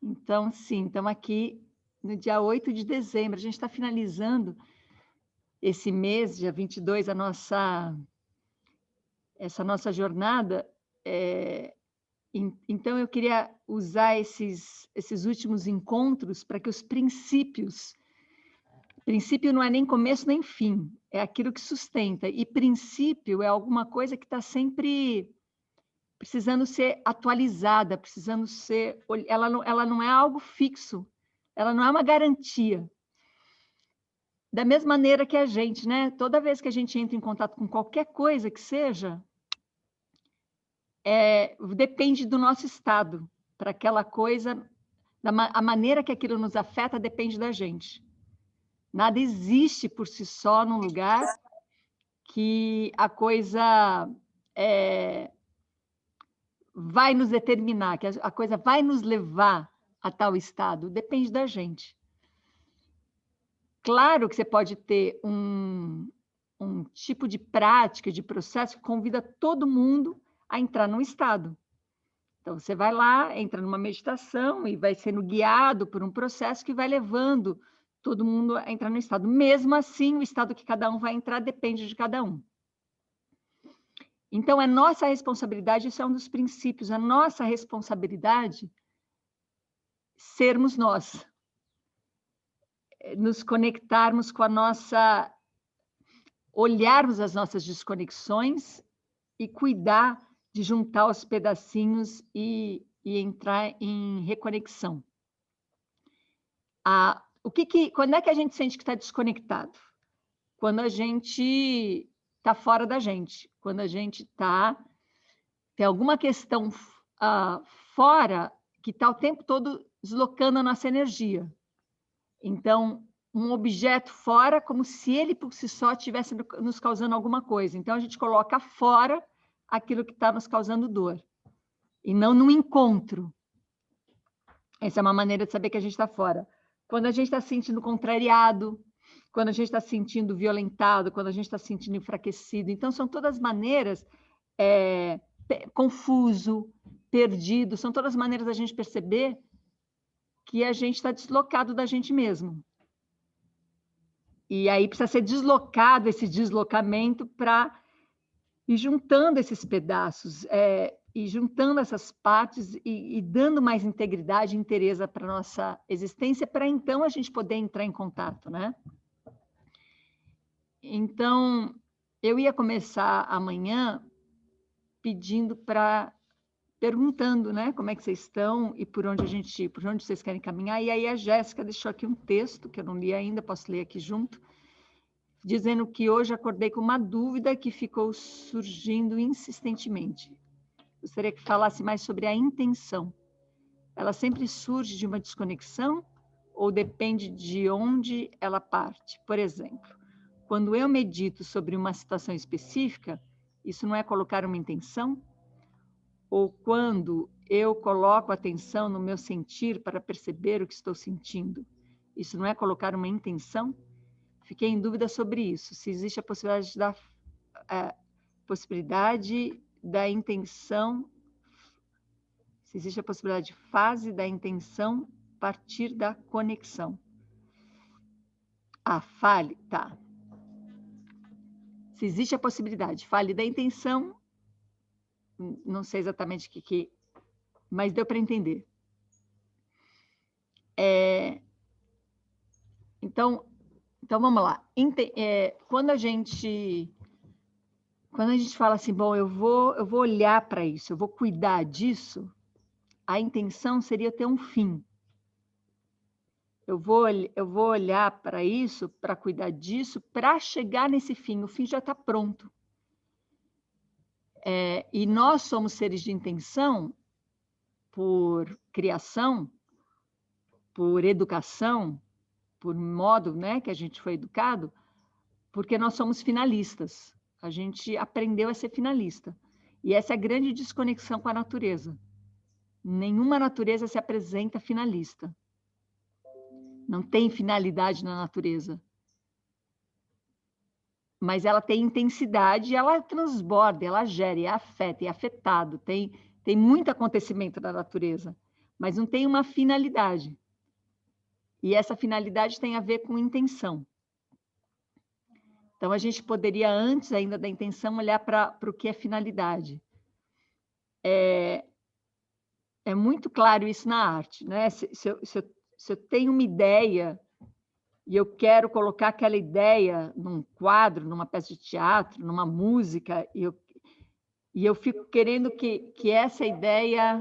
Então, sim, estamos aqui no dia 8 de dezembro. A gente está finalizando esse mês, dia 22, essa nossa jornada. Então, eu queria usar esses últimos encontros para que os princípios. Princípio não é nem começo nem fim, é aquilo que sustenta. E princípio é alguma coisa que está sempre precisando ser atualizada, precisando ser. Ela não é algo fixo, ela não é uma garantia. Da mesma maneira que a gente, né? Toda vez que a gente entra em contato com qualquer coisa que seja, depende do nosso estado. Para aquela coisa, a maneira que aquilo nos afeta depende da gente. Nada existe por si só num lugar que a coisa vai nos determinar, que a coisa vai nos levar a tal estado. Depende da gente. Claro que você pode ter um tipo de prática, de processo que convida todo mundo a entrar num estado. Então, você vai lá, entra numa meditação e vai sendo guiado por um processo que vai levando todo mundo a entrar no estado. Mesmo assim, o estado que cada um vai entrar depende de cada um. Então, é nossa responsabilidade, isso é um dos princípios, a nossa responsabilidade sermos nós, nos conectarmos com a nossa, olharmos as nossas desconexões e cuidar de juntar os pedacinhos e entrar em reconexão. Quando é que a gente sente que está desconectado? Quando a gente está fora da gente, quando a gente tem alguma questão fora que está o tempo todo deslocando a nossa energia. Então, um objeto fora, como se ele por si só estivesse nos causando alguma coisa. Então, a gente coloca fora aquilo que está nos causando dor, e não no encontro. Essa é uma maneira de saber que a gente está fora. Quando a gente está se sentindo contrariado, quando a gente está se sentindo violentado, quando a gente está se sentindo enfraquecido. Então, são todas maneiras, confuso, perdido, são todas maneiras da gente perceber que a gente está deslocado da gente mesmo. E aí precisa ser deslocado esse deslocamento para ir juntando esses pedaços, e juntando essas partes e dando mais integridade e inteireza para a nossa existência, para então a gente poder entrar em contato, né? Então, eu ia começar amanhã perguntando, né, como é que vocês estão e por onde vocês querem caminhar. E aí a Jéssica deixou aqui um texto, que eu não li ainda, posso ler aqui junto, dizendo que hoje acordei com uma dúvida que ficou surgindo insistentemente. Gostaria que falasse mais sobre a intenção. Ela sempre surge de uma desconexão ou depende de onde ela parte? Por exemplo, quando eu medito sobre uma situação específica, isso não é colocar uma intenção? Ou quando eu coloco atenção no meu sentir para perceber o que estou sentindo, isso não é colocar uma intenção? Fiquei em dúvida sobre isso, se existe a possibilidade da intenção, se existe a possibilidade de fase da intenção partir da conexão. Fale, tá. Se existe a possibilidade, fale da intenção, não sei exatamente o que, mas deu para entender. Então vamos lá. Quando a gente fala assim, bom, eu vou olhar para isso, eu vou cuidar disso, a intenção seria ter um fim. Eu vou olhar para isso, para cuidar disso, para chegar nesse fim. O fim já está pronto. E nós somos seres de intenção por criação, por educação, por modo, né, que a gente foi educado, porque nós somos finalistas. A gente aprendeu a ser finalista. E essa é a grande desconexão com a natureza. Nenhuma natureza se apresenta finalista. Não tem finalidade na natureza. Mas ela tem intensidade, ela transborda, ela gera, é afeta, é afetado. Tem muito acontecimento na natureza. mas não tem uma finalidade. E essa finalidade tem a ver com intenção. Então, a gente poderia, antes ainda da intenção, olhar para o que é finalidade. É muito claro isso na arte, né? Se eu tenho uma ideia e eu quero colocar aquela ideia num quadro, numa peça de teatro, numa música, e eu fico querendo que essa ideia...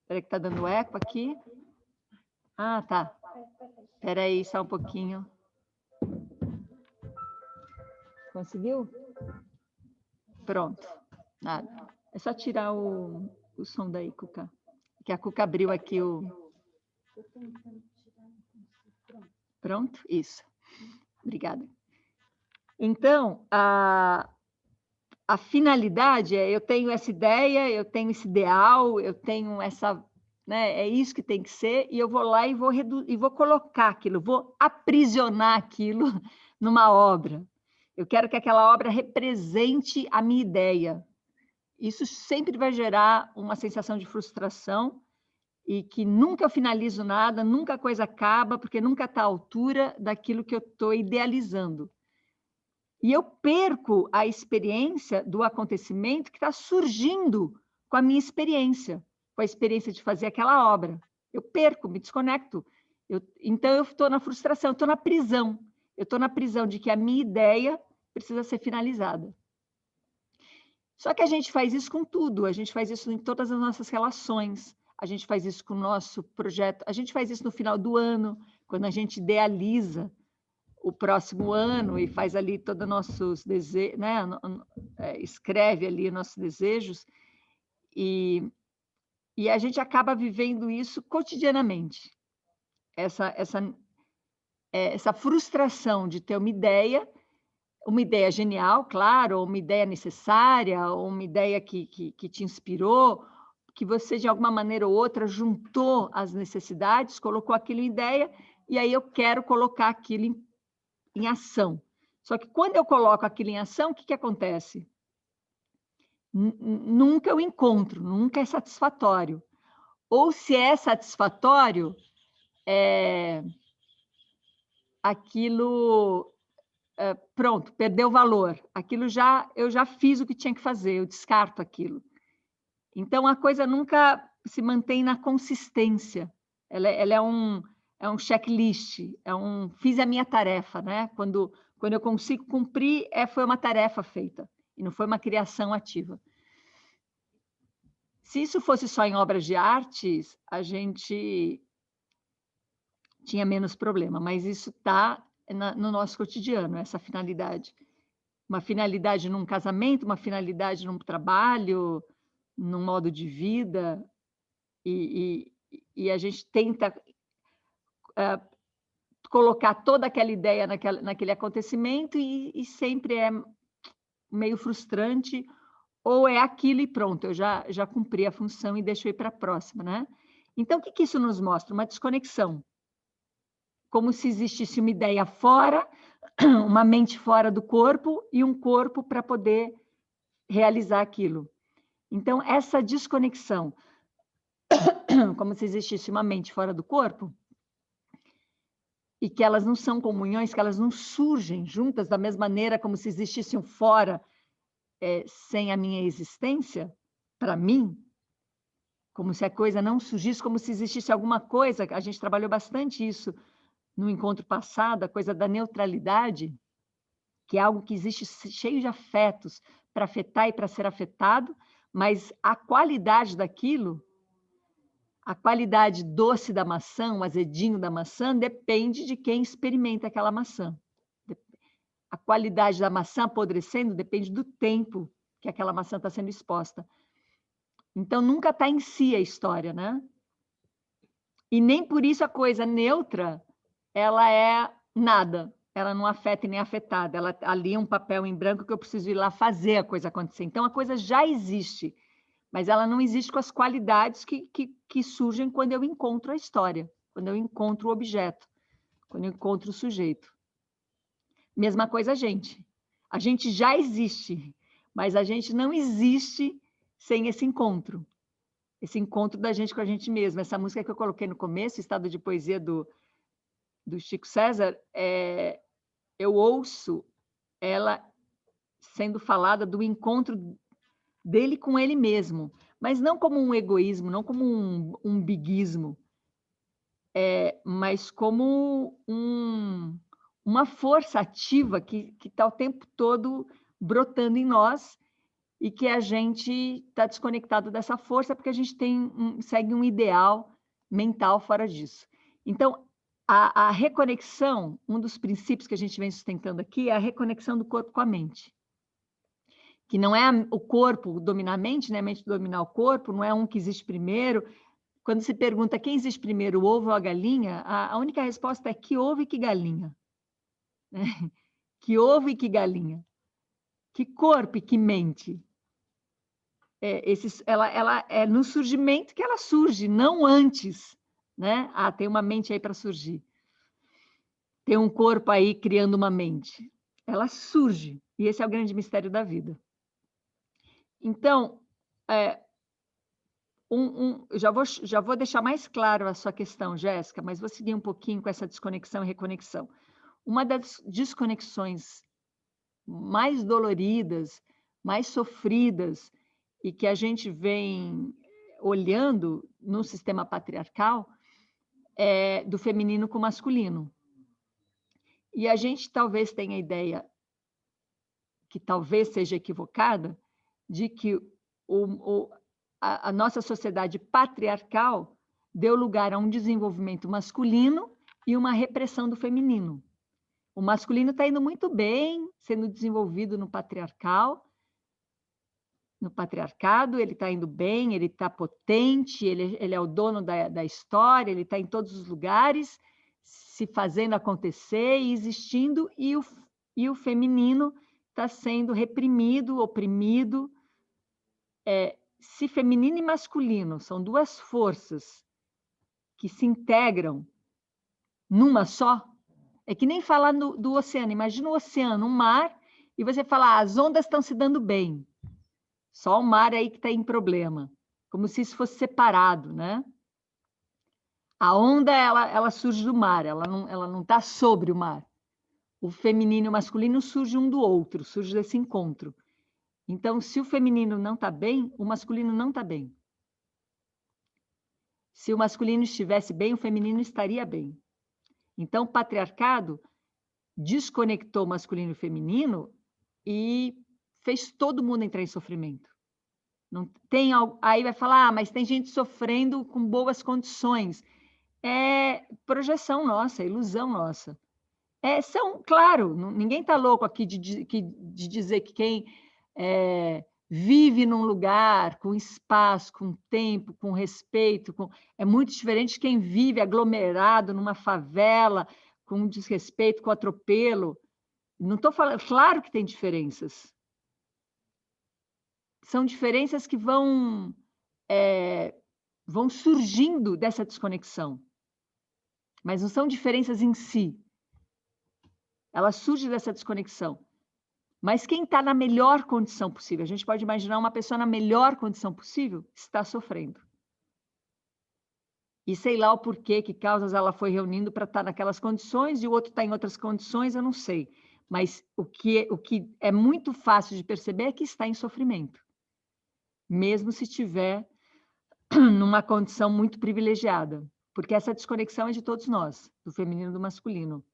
Espera que está dando eco aqui. Ah, tá. Espera aí, só um pouquinho. Conseguiu? Pronto. Nada. É só tirar o som daí, Cuca. Que a Cuca abriu aqui o... Pronto? Isso. Obrigada. Então, a finalidade é, eu tenho essa ideia, eu tenho esse ideal, eu tenho essa... Né, é isso que tem que ser, e eu vou lá e vou colocar aquilo, vou aprisionar aquilo numa obra. Eu quero que aquela obra represente a minha ideia. Isso sempre vai gerar uma sensação de frustração e que nunca eu finalizo nada, nunca a coisa acaba, porque nunca está à altura daquilo que eu estou idealizando. E eu perco a experiência do acontecimento que está surgindo com a minha experiência, com a experiência de fazer aquela obra. Eu perco, me desconecto. Então, eu estou na frustração, eu estou na prisão. Eu estou na prisão de que a minha ideia precisa ser finalizada. Só que a gente faz isso com tudo, a gente faz isso em todas as nossas relações, a gente faz isso com o nosso projeto, a gente faz isso no final do ano, quando a gente idealiza o próximo ano e faz ali todos os nossos desejos, né? Escreve ali nossos desejos, e a gente acaba vivendo isso cotidianamente. Essa frustração de ter uma ideia genial, claro, ou uma ideia necessária, ou uma ideia que te inspirou, que você, de alguma maneira ou outra, juntou as necessidades, colocou aquilo em ideia, e aí eu quero colocar aquilo em ação. Só que quando eu coloco aquilo em ação, o que acontece? Nunca eu encontro, nunca é satisfatório. Ou se é satisfatório, aquilo... pronto, perdeu valor. Aquilo eu já fiz o que tinha que fazer, eu descarto aquilo. Então, a coisa nunca se mantém na consistência. Ela é um checklist, fiz a minha tarefa, né? Quando eu consigo cumprir, foi uma tarefa feita, e não foi uma criação ativa. Se isso fosse só em obras de artes, a gente tinha menos problema, mas isso está no nosso cotidiano, essa finalidade. Uma finalidade num casamento, uma finalidade num trabalho, num modo de vida, e a gente tenta colocar toda aquela ideia naquele acontecimento e sempre é meio frustrante, ou é aquilo e pronto, eu já cumpri a função e deixo eu ir para a próxima, né? Então, o que isso nos mostra? Uma desconexão. Como se existisse uma ideia fora, uma mente fora do corpo e um corpo para poder realizar aquilo. Então, essa desconexão, como se existisse uma mente fora do corpo, e que elas não são comunhões, que elas não surgem juntas da mesma maneira como se existissem fora sem a minha existência, para mim, como se a coisa não surgisse, como se existisse alguma coisa, a gente trabalhou bastante isso no encontro passado, a coisa da neutralidade, que é algo que existe cheio de afetos para afetar e para ser afetado, mas a qualidade daquilo, a qualidade doce da maçã, o azedinho da maçã, depende de quem experimenta aquela maçã. A qualidade da maçã apodrecendo depende do tempo que aquela maçã está sendo exposta. Então, nunca está em si a história, né? E nem por isso a coisa neutra, ela é nada. Ela não afeta e nem afetada. Ela ali é um papel em branco que eu preciso ir lá fazer a coisa acontecer. Então, a coisa já existe, mas ela não existe com as qualidades que surgem quando eu encontro a história, quando eu encontro o objeto, quando eu encontro o sujeito. Mesma coisa a gente. A gente já existe, mas a gente não existe sem esse encontro. esse encontro da gente com a gente mesma. Essa música que eu coloquei no começo, Estado de Poesia do Chico César, eu ouço ela sendo falada do encontro dele com ele mesmo, mas não como um egoísmo, não como um biguismo, mas como uma força ativa que está o tempo todo brotando em nós e que a gente está desconectado dessa força porque a gente segue um ideal mental fora disso. Então, a reconexão, um dos princípios que a gente vem sustentando aqui é a reconexão do corpo com a mente. Que não é o corpo dominar a mente, né? A mente dominar o corpo, não é um que existe primeiro. Quando se pergunta quem existe primeiro, o ovo ou a galinha, a única resposta é que ovo e que galinha. Né? Que ovo e que galinha. Que corpo e que mente. Ela é no surgimento que ela surge, não antes. Né? Tem uma mente aí para surgir. Tem um corpo aí criando uma mente. Ela surge. E esse é o grande mistério da vida. Então, já vou deixar mais claro a sua questão, Jéssica, mas vou seguir um pouquinho com essa desconexão e reconexão. Uma das desconexões mais doloridas, mais sofridas, e que a gente vem olhando no sistema patriarcal, é do feminino com o masculino. E a gente talvez tenha a ideia, que talvez seja equivocada, de que a nossa sociedade patriarcal deu lugar a um desenvolvimento masculino e uma repressão do feminino. O masculino está indo muito bem, sendo desenvolvido no patriarcado, ele está indo bem, ele está potente, ele é o dono da história, ele está em todos os lugares, se fazendo acontecer e existindo, e o feminino está sendo reprimido, oprimido. Se feminino e masculino são duas forças que se integram numa só, é que nem falar do oceano. Imagina o oceano, um mar, e você fala, as ondas estão se dando bem. Só o mar aí que está em problema. Como se isso fosse separado, né? A onda, ela surge do mar, ela não está sobre o mar. O feminino e o masculino surgem um do outro, surge desse encontro. Então, se o feminino não está bem, o masculino não está bem. Se o masculino estivesse bem, o feminino estaria bem. Então, o patriarcado desconectou o masculino e o feminino e fez todo mundo entrar em sofrimento. Não tem, aí vai falar, mas tem gente sofrendo com boas condições. É projeção nossa, é ilusão nossa. Claro, ninguém está louco aqui de dizer que quem vive num lugar com espaço, com tempo, com respeito, é muito diferente de quem vive aglomerado numa favela, com desrespeito, com atropelo. Não estou falando, claro que tem diferenças. São diferenças que vão surgindo dessa desconexão. Mas não são diferenças em si. Ela surge dessa desconexão. Mas quem está na melhor condição possível, a gente pode imaginar uma pessoa na melhor condição possível, está sofrendo. E sei lá o porquê, que causas ela foi reunindo para estar naquelas condições e o outro está em outras condições, eu não sei. Mas o que é muito fácil de perceber é que está em sofrimento. Mesmo se estiver numa condição muito privilegiada. Porque essa desconexão é de todos nós, do feminino e do masculino.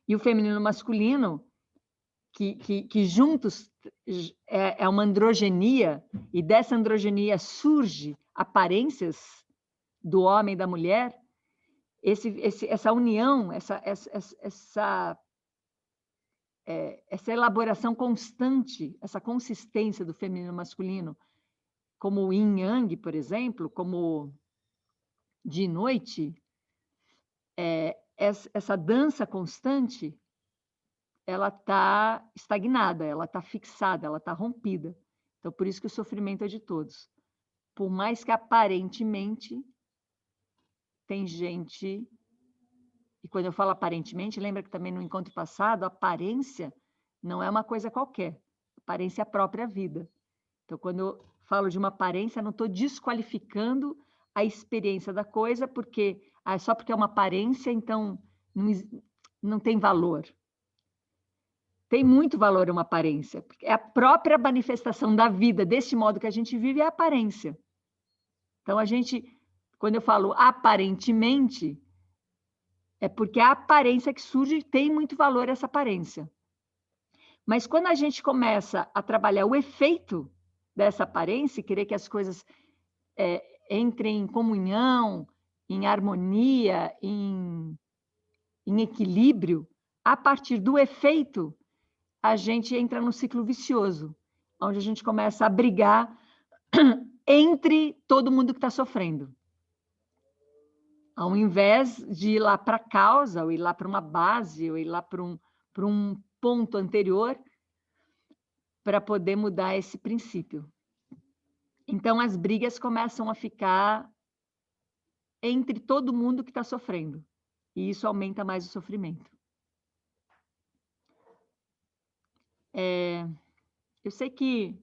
E o feminino e o masculino, que juntos é uma androgenia, e dessa androgenia surge aparências do homem e da mulher, essa união, essa elaboração constante, essa consistência do feminino e masculino, como o yin yang, por exemplo, como dia e noite, essa dança constante, ela está estagnada, ela está fixada, ela está rompida. Então, por isso que o sofrimento é de todos. Por mais que aparentemente tem gente... E quando eu falo aparentemente, lembra que também no encontro passado, a aparência não é uma coisa qualquer. A aparência é a própria vida. Então, quando eu falo de uma aparência, não estou desqualificando a experiência da coisa, porque só porque é uma aparência, então não tem valor. Tem muito valor uma aparência, porque é a própria manifestação da vida, desse modo que a gente vive, é a aparência. Então, quando eu falo aparentemente, é porque a aparência que surge tem muito valor essa aparência. Mas quando a gente começa a trabalhar o efeito dessa aparência, querer que as coisas entrem em comunhão, em harmonia, em equilíbrio, a partir do efeito, a gente entra num ciclo vicioso, onde a gente começa a brigar entre todo mundo que está sofrendo. Ao invés de ir lá para a causa, ou ir lá para uma base, ou ir lá para um ponto anterior, para poder mudar esse princípio. Então, as brigas começam a ficar entre todo mundo que está sofrendo. E isso aumenta mais o sofrimento. Eu sei que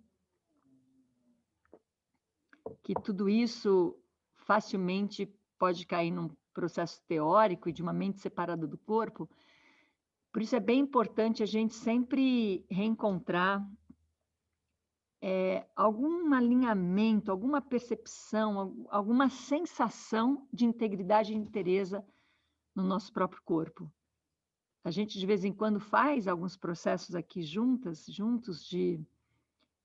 tudo isso facilmente pode cair num processo teórico e de uma mente separada do corpo. Por isso é bem importante a gente sempre reencontrar algum alinhamento, alguma percepção, alguma sensação de integridade e inteireza no nosso próprio corpo. A gente, de vez em quando, faz alguns processos aqui juntos de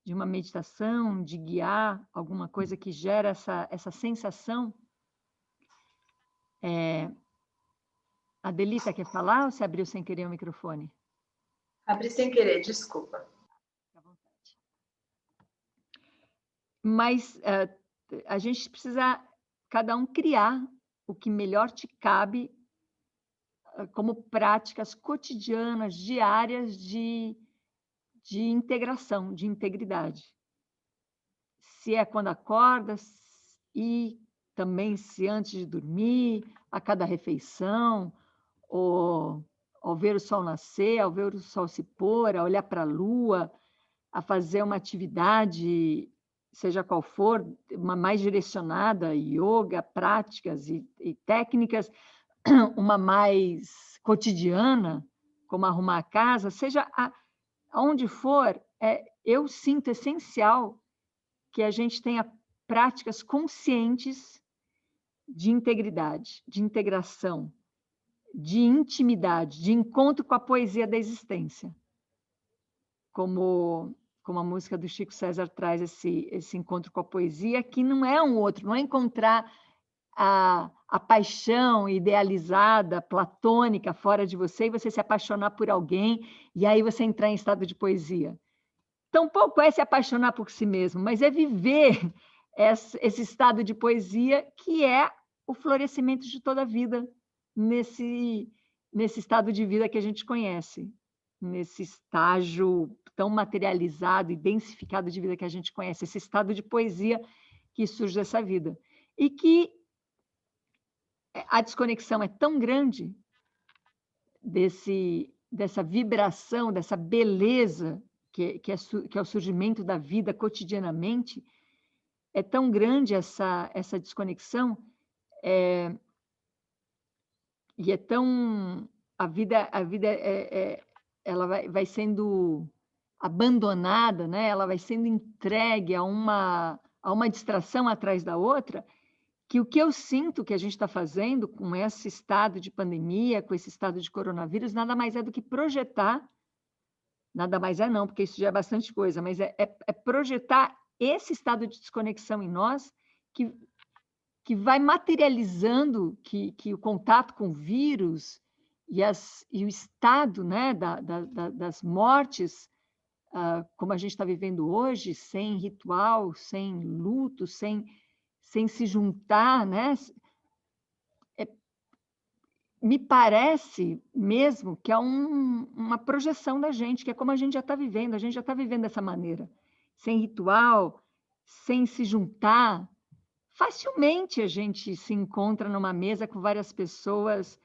uma meditação, de guiar alguma coisa que gera essa sensação. A Delita quer falar ou você abriu sem querer o microfone? Abri sem querer, desculpa. Fica à vontade. Mas a gente precisa, cada um, criar o que melhor te cabe como práticas cotidianas, diárias de integração, de integridade. Se é quando acorda, e também se antes de dormir, a cada refeição, ou ao ver o sol nascer, ao ver o sol se pôr, a olhar para a lua, a fazer uma atividade, seja qual for, uma mais direcionada, yoga, práticas e técnicas, uma mais cotidiana, como arrumar a casa, seja aonde for, eu sinto essencial que a gente tenha práticas conscientes de integridade, de integração, de intimidade, de encontro com a poesia da existência. Como a música do Chico César traz esse encontro com a poesia, que não é um outro, não é encontrar a paixão idealizada, platônica, fora de você, e você se apaixonar por alguém, e aí você entrar em estado de poesia. Tampouco é se apaixonar por si mesmo, mas é viver esse estado de poesia que é o florescimento de toda a vida, nesse estado de vida que a gente conhece, nesse estágio tão materializado e densificado de vida que a gente conhece, esse estado de poesia que surge dessa vida. E que a desconexão é tão grande dessa vibração, dessa beleza que é o surgimento da vida cotidianamente, é tão grande essa desconexão, e é tão... A vida ela vai sendo abandonada, né? Ela vai sendo entregue a uma distração atrás da outra, que o que eu sinto que a gente está fazendo com esse estado de pandemia, com esse estado de coronavírus, nada mais é do que projetar, nada mais é não, porque isso já é bastante coisa, mas é projetar esse estado de desconexão em nós, que vai materializando que o contato com o vírus e o estado, né, das mortes, como a gente está vivendo hoje, sem ritual, sem luto, sem se juntar, né? Me parece mesmo que é uma projeção da gente, que é como a gente já está vivendo dessa maneira, sem ritual, sem se juntar. Facilmente a gente se encontra numa mesa com várias pessoas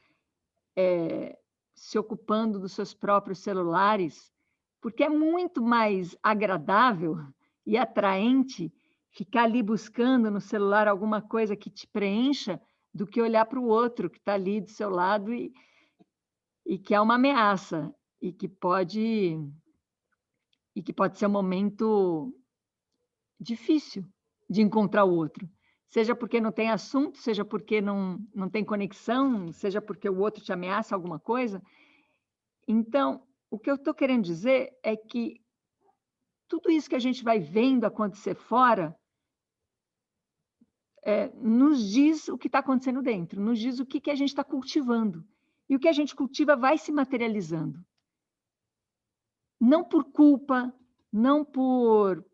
se ocupando dos seus próprios celulares, porque é muito mais agradável e atraente ficar ali buscando no celular alguma coisa que te preencha, do que olhar para o outro que está ali do seu lado e que é uma ameaça, e que pode ser um momento difícil de encontrar o outro. Seja porque não tem assunto, seja porque não tem conexão, seja porque o outro te ameaça alguma coisa. Então, o que eu estou querendo dizer é que tudo isso que a gente vai vendo acontecer fora nos diz o que está acontecendo dentro, nos diz o que a gente está cultivando. E o que a gente cultiva vai se materializando. Não por culpa, não por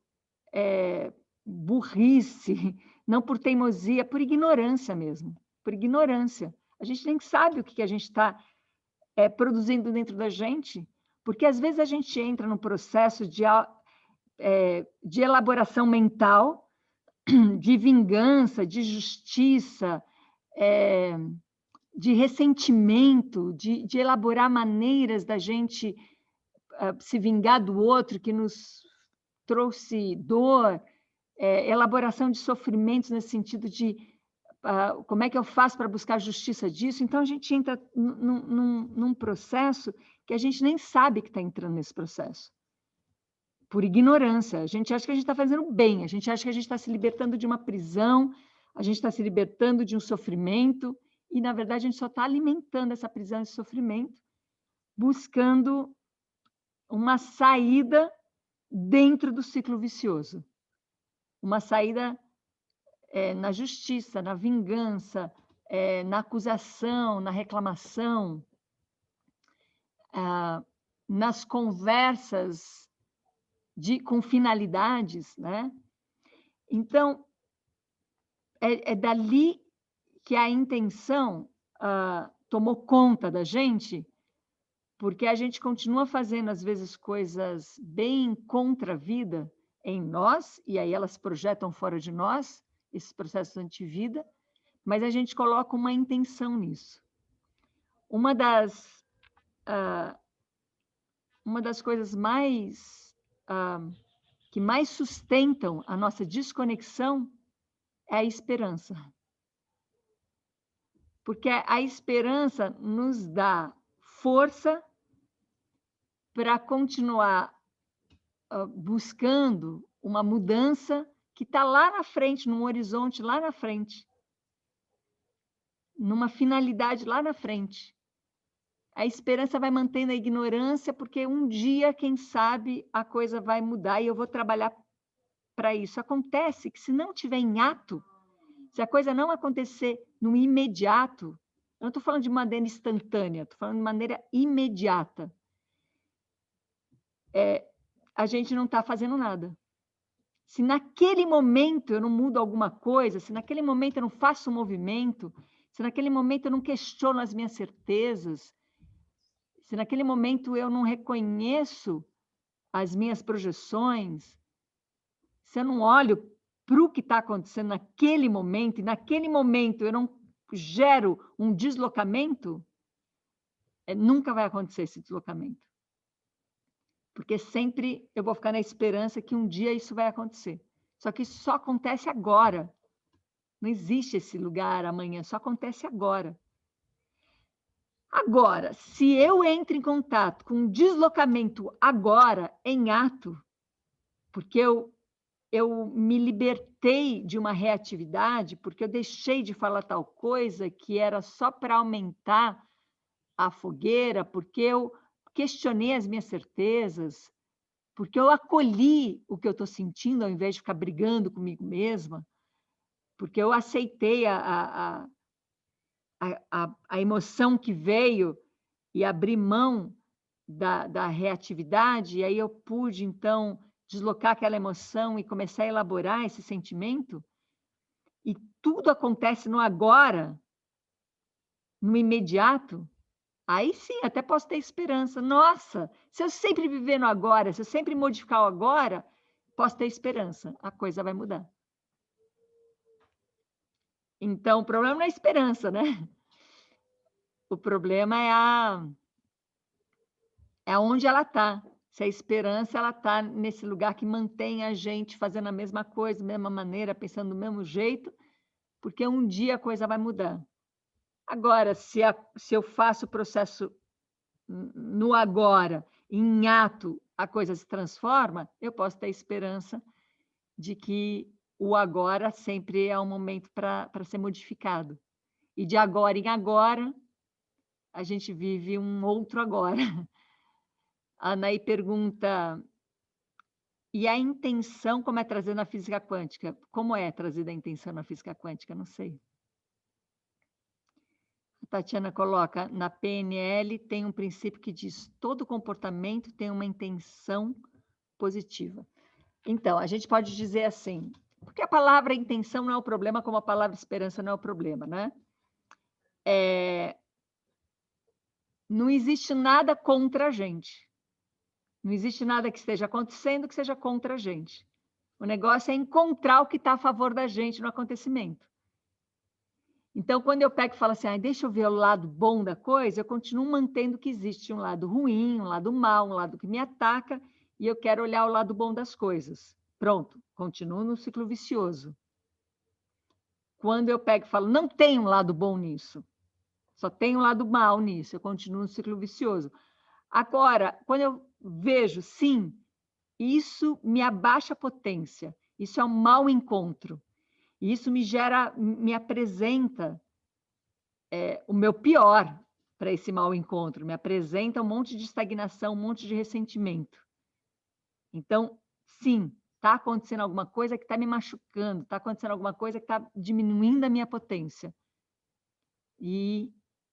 burrice, não por teimosia, por ignorância mesmo, por ignorância. A gente nem sabe o que a gente está produzindo dentro da gente, porque às vezes a gente entra num processo de elaboração mental, de vingança, de justiça, de ressentimento, de elaborar maneiras da gente se vingar do outro que nos trouxe dor, elaboração de sofrimentos nesse sentido de como é que eu faço para buscar justiça disso. Então, a gente entra num processo que a gente nem sabe que está entrando nesse processo, por ignorância. A gente acha que a gente está fazendo bem, a gente acha que a gente está se libertando de uma prisão, a gente está se libertando de um sofrimento, e, na verdade, a gente só está alimentando essa prisão, esse sofrimento, buscando uma saída dentro do ciclo vicioso. Uma saída na justiça, na vingança, na acusação, na reclamação, nas conversas com finalidades, né? Então, é dali que a intenção tomou conta da gente, porque a gente continua fazendo, às vezes, coisas bem contra a vida em nós, e aí elas projetam fora de nós, esses processos anti-vida, mas a gente coloca uma intenção nisso. Uma das coisas que mais sustentam a nossa desconexão é a esperança. Porque a esperança nos dá força para continuar buscando uma mudança que está lá na frente, num horizonte lá na frente, numa finalidade lá na frente. A esperança vai mantendo a ignorância, porque um dia, quem sabe, a coisa vai mudar e eu vou trabalhar para isso. Acontece que, se não tiver em ato, se a coisa não acontecer no imediato, eu não estou falando de maneira instantânea, estou falando de maneira imediata, a gente não está fazendo nada. Se naquele momento eu não mudo alguma coisa, se naquele momento eu não faço um movimento, se naquele momento eu não questiono as minhas certezas, se naquele momento eu não reconheço as minhas projeções, se eu não olho para o que está acontecendo naquele momento, e naquele momento eu não gero um deslocamento, nunca vai acontecer esse deslocamento. Porque sempre eu vou ficar na esperança que um dia isso vai acontecer. Só que isso só acontece agora. Não existe esse lugar amanhã, só acontece agora. Agora, se eu entro em contato com um deslocamento agora, em ato, porque eu me libertei de uma reatividade, porque eu deixei de falar tal coisa que era só para aumentar a fogueira, porque eu questionei as minhas certezas, porque eu acolhi o que eu estou sentindo, ao invés de ficar brigando comigo mesma, porque eu aceitei a emoção que veio e abri mão da reatividade, e aí eu pude, então, deslocar aquela emoção e começar a elaborar esse sentimento, e tudo acontece no agora, no imediato, aí sim, até posso ter esperança. Nossa, se eu sempre viver no agora, se eu sempre modificar o agora, posso ter esperança, a coisa vai mudar. Então, o problema não é a esperança, né? O problema é onde ela está. Se a esperança ela está nesse lugar que mantém a gente fazendo a mesma coisa, da mesma maneira, pensando do mesmo jeito, porque um dia a coisa vai mudar. Agora, se eu faço o processo no agora, em ato, a coisa se transforma, eu posso ter esperança de que o agora sempre é um momento para ser modificado. E de agora em agora, a gente vive um outro agora. A Anaí pergunta, e a intenção como é trazida na física quântica? Como é trazida a intenção na física quântica? Não sei. A Tatiana coloca, na PNL tem um princípio que diz, todo comportamento tem uma intenção positiva. Então, a gente pode dizer assim, porque a palavra intenção não é o problema, como a palavra esperança não é o problema, né? Não existe nada contra a gente. Não existe nada que esteja acontecendo que seja contra a gente. O negócio é encontrar o que está a favor da gente no acontecimento. Então, quando eu pego e falo assim, deixa eu ver o lado bom da coisa, eu continuo mantendo que existe um lado ruim, um lado mau, um lado que me ataca, e eu quero olhar o lado bom das coisas. Pronto, continuo no ciclo vicioso. Quando eu pego e falo, não tem um lado bom nisso, só tem um lado mau nisso, eu continuo no ciclo vicioso. Agora, quando eu vejo, sim, isso me abaixa a potência, isso é um mau encontro, isso me apresenta o meu pior para esse mau encontro, me apresenta um monte de estagnação, um monte de ressentimento. Então, sim, está acontecendo alguma coisa que está me machucando, está acontecendo alguma coisa que está diminuindo a minha potência. E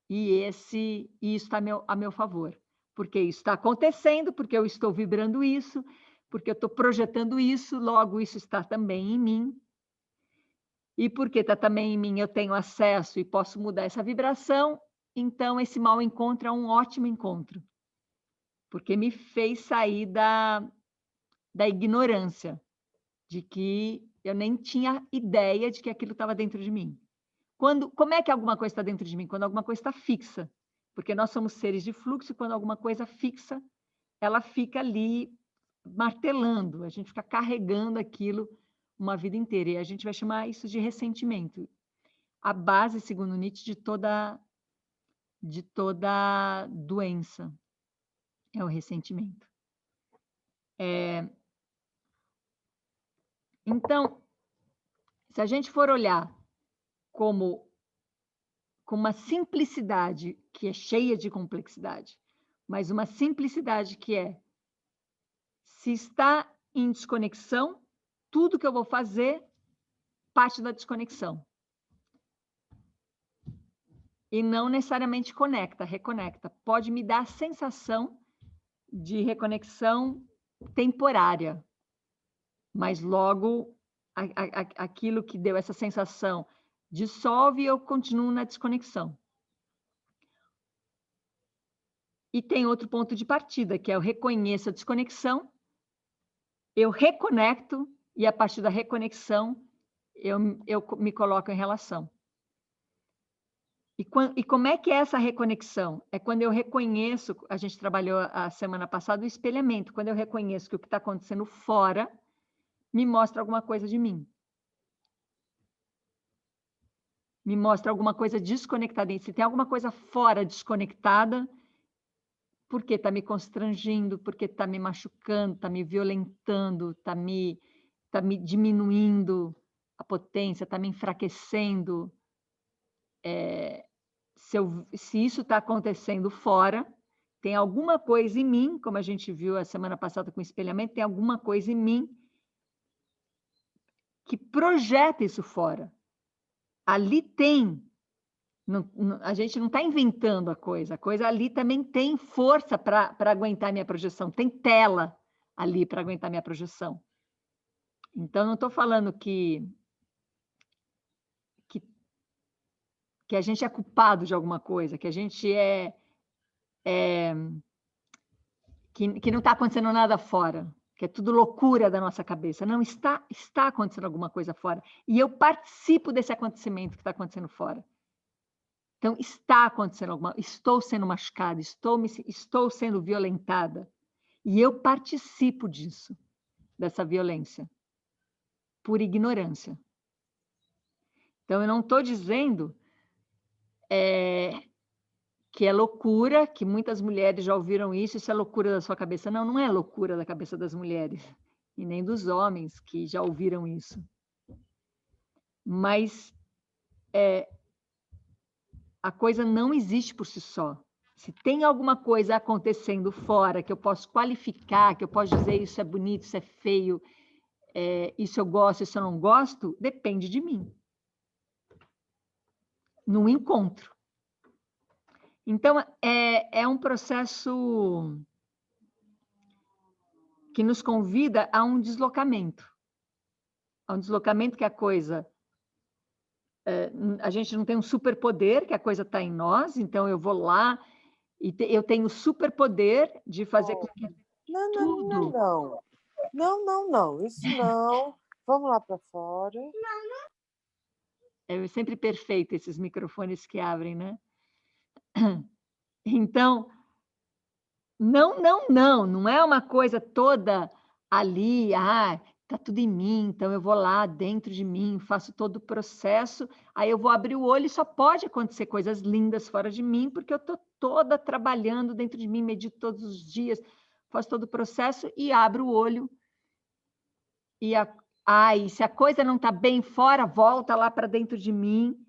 isso está a meu favor. Porque isso está acontecendo, porque eu estou vibrando isso, porque eu estou projetando isso, logo isso está também em mim. E porque está também em mim, eu tenho acesso e posso mudar essa vibração, então esse mau encontro é um ótimo encontro. Porque me fez sair da ignorância, de que eu nem tinha ideia de que aquilo estava dentro de mim. Como é que alguma coisa está dentro de mim? Quando alguma coisa está fixa. Porque nós somos seres de fluxo e quando alguma coisa fixa, ela fica ali martelando, a gente fica carregando aquilo uma vida inteira. E a gente vai chamar isso de ressentimento. A base, segundo Nietzsche, de toda doença é o ressentimento. Então, se a gente for olhar com uma simplicidade que é cheia de complexidade, mas uma simplicidade que se está em desconexão, tudo que eu vou fazer parte da desconexão. E não necessariamente reconecta. Pode me dar a sensação de reconexão temporária, mas logo aquilo que deu essa sensação dissolve e eu continuo na desconexão. E tem outro ponto de partida, que é eu reconheço a desconexão, eu reconecto e a partir da reconexão eu me coloco em relação. E como é que é essa reconexão? É quando eu reconheço, a gente trabalhou a semana passada, o espelhamento, quando eu reconheço que o que está acontecendo fora me mostra alguma coisa de mim. Me mostra alguma coisa desconectada. Se tem alguma coisa fora desconectada, porque está me constrangindo, porque está me machucando, está me violentando, está me diminuindo a potência, está me enfraquecendo. Se isso está acontecendo fora, tem alguma coisa em mim, como a gente viu a semana passada com o espelhamento, tem alguma coisa em mim que projeta isso fora. Ali tem. A gente não está inventando a coisa ali também tem força para aguentar minha projeção, tem tela ali para aguentar minha projeção. Então, não estou falando que a gente é culpado de alguma coisa, que a gente que não está acontecendo nada fora, que é tudo loucura da nossa cabeça. Não, está acontecendo alguma coisa fora. E eu participo desse acontecimento que está acontecendo fora. Então, está acontecendo estou sendo machucada, estou sendo violentada. E eu participo disso, dessa violência, por ignorância. Então, eu não estou dizendo que é loucura, que muitas mulheres já ouviram isso é loucura da sua cabeça. Não, não é loucura da cabeça das mulheres, e nem dos homens que já ouviram isso. Mas a coisa não existe por si só. Se tem alguma coisa acontecendo fora que eu posso qualificar, que eu posso dizer isso é bonito, isso é feio, isso eu gosto, isso eu não gosto, depende de mim. No encontro. Então, é um processo que nos convida a um deslocamento. A um deslocamento que a coisa... a gente não tem um superpoder, que a coisa está em nós, então eu vou lá e eu tenho o superpoder de fazer com que tudo... Não, isso não. Vamos lá para fora. É sempre perfeito esses microfones que abrem, né? Então, não é uma coisa toda ali, tá tudo em mim, então eu vou lá dentro de mim, faço todo o processo, aí eu vou abrir o olho e só pode acontecer coisas lindas fora de mim, porque eu estou toda trabalhando dentro de mim, medito todos os dias, faço todo o processo e abro o olho. E se a coisa não está bem fora, volta lá para dentro de mim,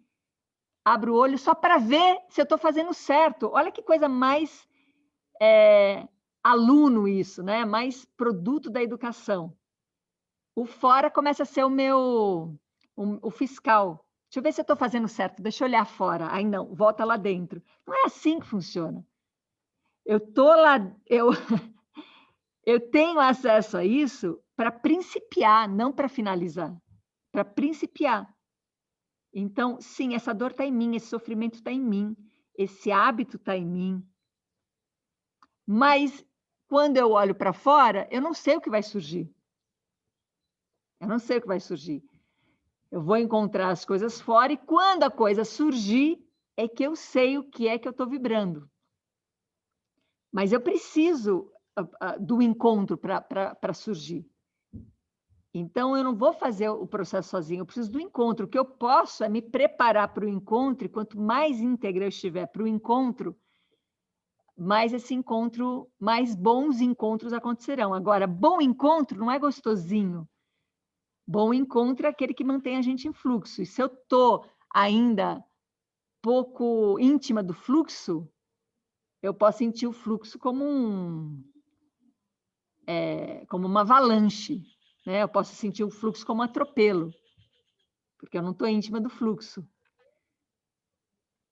abro o olho só para ver se eu estou fazendo certo. Olha que coisa mais aluno isso, né? Mais produto da educação. O fora começa a ser o fiscal. Deixa eu ver se eu estou fazendo certo, deixa eu olhar fora. Aí não, volta lá dentro. Não é assim que funciona. Eu tenho acesso a isso para principiar, não para finalizar. Para principiar. Então, sim, essa dor está em mim, esse sofrimento está em mim, esse hábito está em mim. Mas, quando eu olho para fora, eu não sei o que vai surgir. Eu não sei o que vai surgir. Eu vou encontrar as coisas fora e, quando a coisa surgir, é que eu sei o que é que eu estou vibrando. Mas eu preciso do encontro para surgir. Então, eu não vou fazer o processo sozinho, eu preciso do encontro. O que eu posso é me preparar para o encontro, e quanto mais íntegra eu estiver para o encontro, mais mais bons encontros acontecerão. Agora, bom encontro não é gostosinho. Bom encontro é aquele que mantém a gente em fluxo. E se eu estou ainda pouco íntima do fluxo, eu posso sentir o fluxo como uma avalanche. Né? Eu posso sentir o fluxo como um atropelo, porque eu não estou íntima do fluxo.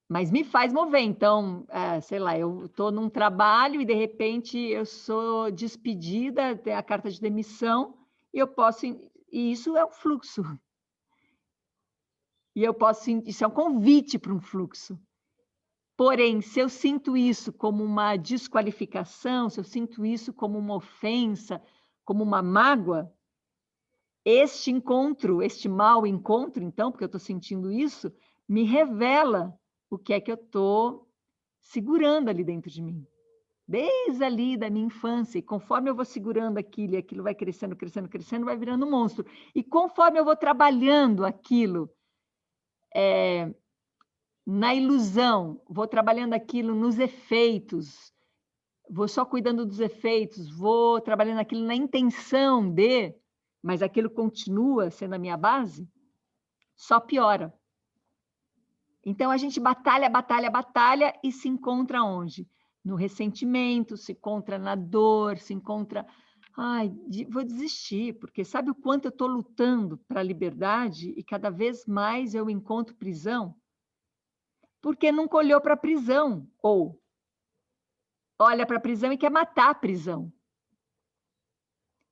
Mas me faz mover. Então, sei lá, eu estou num trabalho e, de repente, eu sou despedida, tem a carta de demissão, e isso é um fluxo. E isso é um convite para um fluxo. Porém, se eu sinto isso como uma desqualificação, se eu sinto isso como uma ofensa, como uma mágoa, este mau encontro, então, porque eu estou sentindo isso, me revela o que é que eu estou segurando ali dentro de mim. Desde ali da minha infância, e conforme eu vou segurando aquilo, e aquilo vai crescendo, crescendo, crescendo, vai virando um monstro. E conforme eu vou trabalhando aquilo, na ilusão, vou trabalhando aquilo nos efeitos, vou só cuidando dos efeitos, vou trabalhando aquilo na intenção mas aquilo continua sendo a minha base, só piora. Então, a gente batalha, batalha, batalha e se encontra onde? No ressentimento, se encontra na dor, se encontra... vou desistir, porque sabe o quanto eu estou lutando para a liberdade e cada vez mais eu encontro prisão? Porque nunca olhou para a prisão, ou olha para a prisão e quer matar a prisão.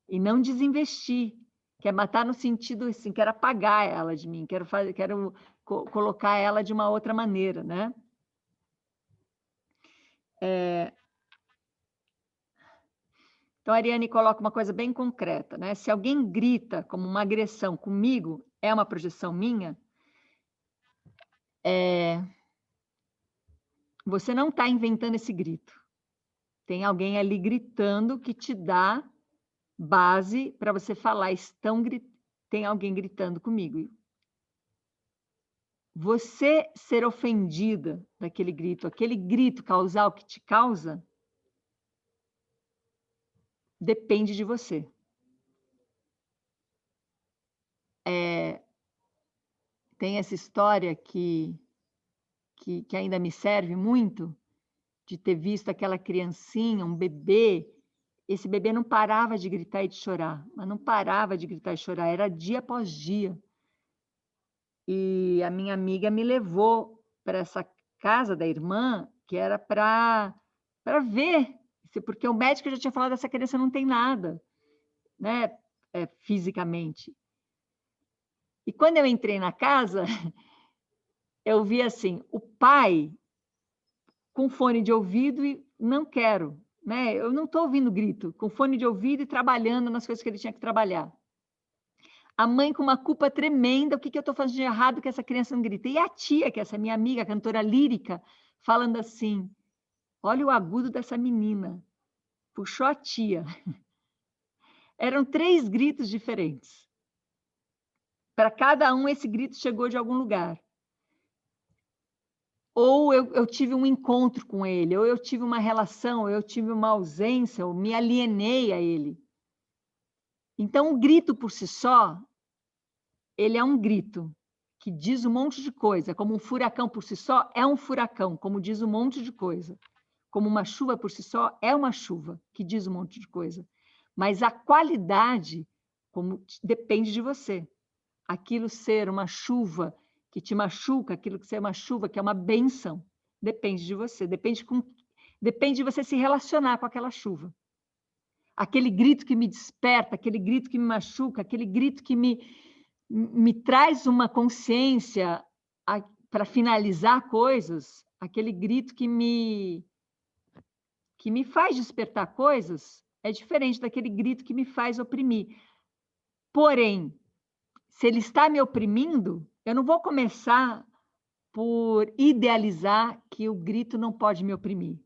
E não desinvestir. Quer matar no sentido assim, quero apagar ela de mim, quero colocar ela de uma outra maneira, né? Então, a Ariane coloca uma coisa bem concreta, né? Se alguém grita como uma agressão comigo, é uma projeção minha, você não está inventando esse grito. Tem alguém ali gritando que te dá base para você falar, tem alguém gritando comigo. Você ser ofendida daquele grito, aquele grito causar o que te causa, depende de você. Tem essa história que ainda me serve muito, de ter visto aquela criancinha, um bebê. Esse bebê não parava de gritar e de chorar, mas não parava de gritar e chorar, era dia após dia. E a minha amiga me levou para essa casa da irmã, que era para ver, porque o médico já tinha falado, essa criança não tem nada, né, fisicamente. E quando eu entrei na casa, eu vi assim, o pai com fone de ouvido e não quero, né? Eu não estou ouvindo grito, com fone de ouvido e trabalhando nas coisas que ele tinha que trabalhar. A mãe com uma culpa tremenda, o que eu estou fazendo de errado que essa criança não grita? E a tia, que é essa minha amiga, cantora lírica, falando assim, olha o agudo dessa menina. Puxou a tia. Eram 3 gritos diferentes. Para cada um, esse grito chegou de algum lugar. Ou eu tive um encontro com ele, ou eu tive uma relação, ou eu tive uma ausência, ou me alienei a ele. Então, o grito por si só, ele é um grito que diz um monte de coisa, como um furacão por si só é um furacão, como diz um monte de coisa. Como uma chuva por si só é uma chuva, que diz um monte de coisa. Mas a qualidade depende de você. Aquilo ser uma chuva que te machuca, aquilo que ser uma chuva que é uma bênção, depende de você, depende de você se relacionar com aquela chuva. Aquele grito que me desperta, aquele grito que me machuca, aquele grito que me traz uma consciência para finalizar coisas, aquele grito que me faz despertar coisas, é diferente daquele grito que me faz oprimir. Porém, se ele está me oprimindo, eu não vou começar por idealizar que o grito não pode me oprimir.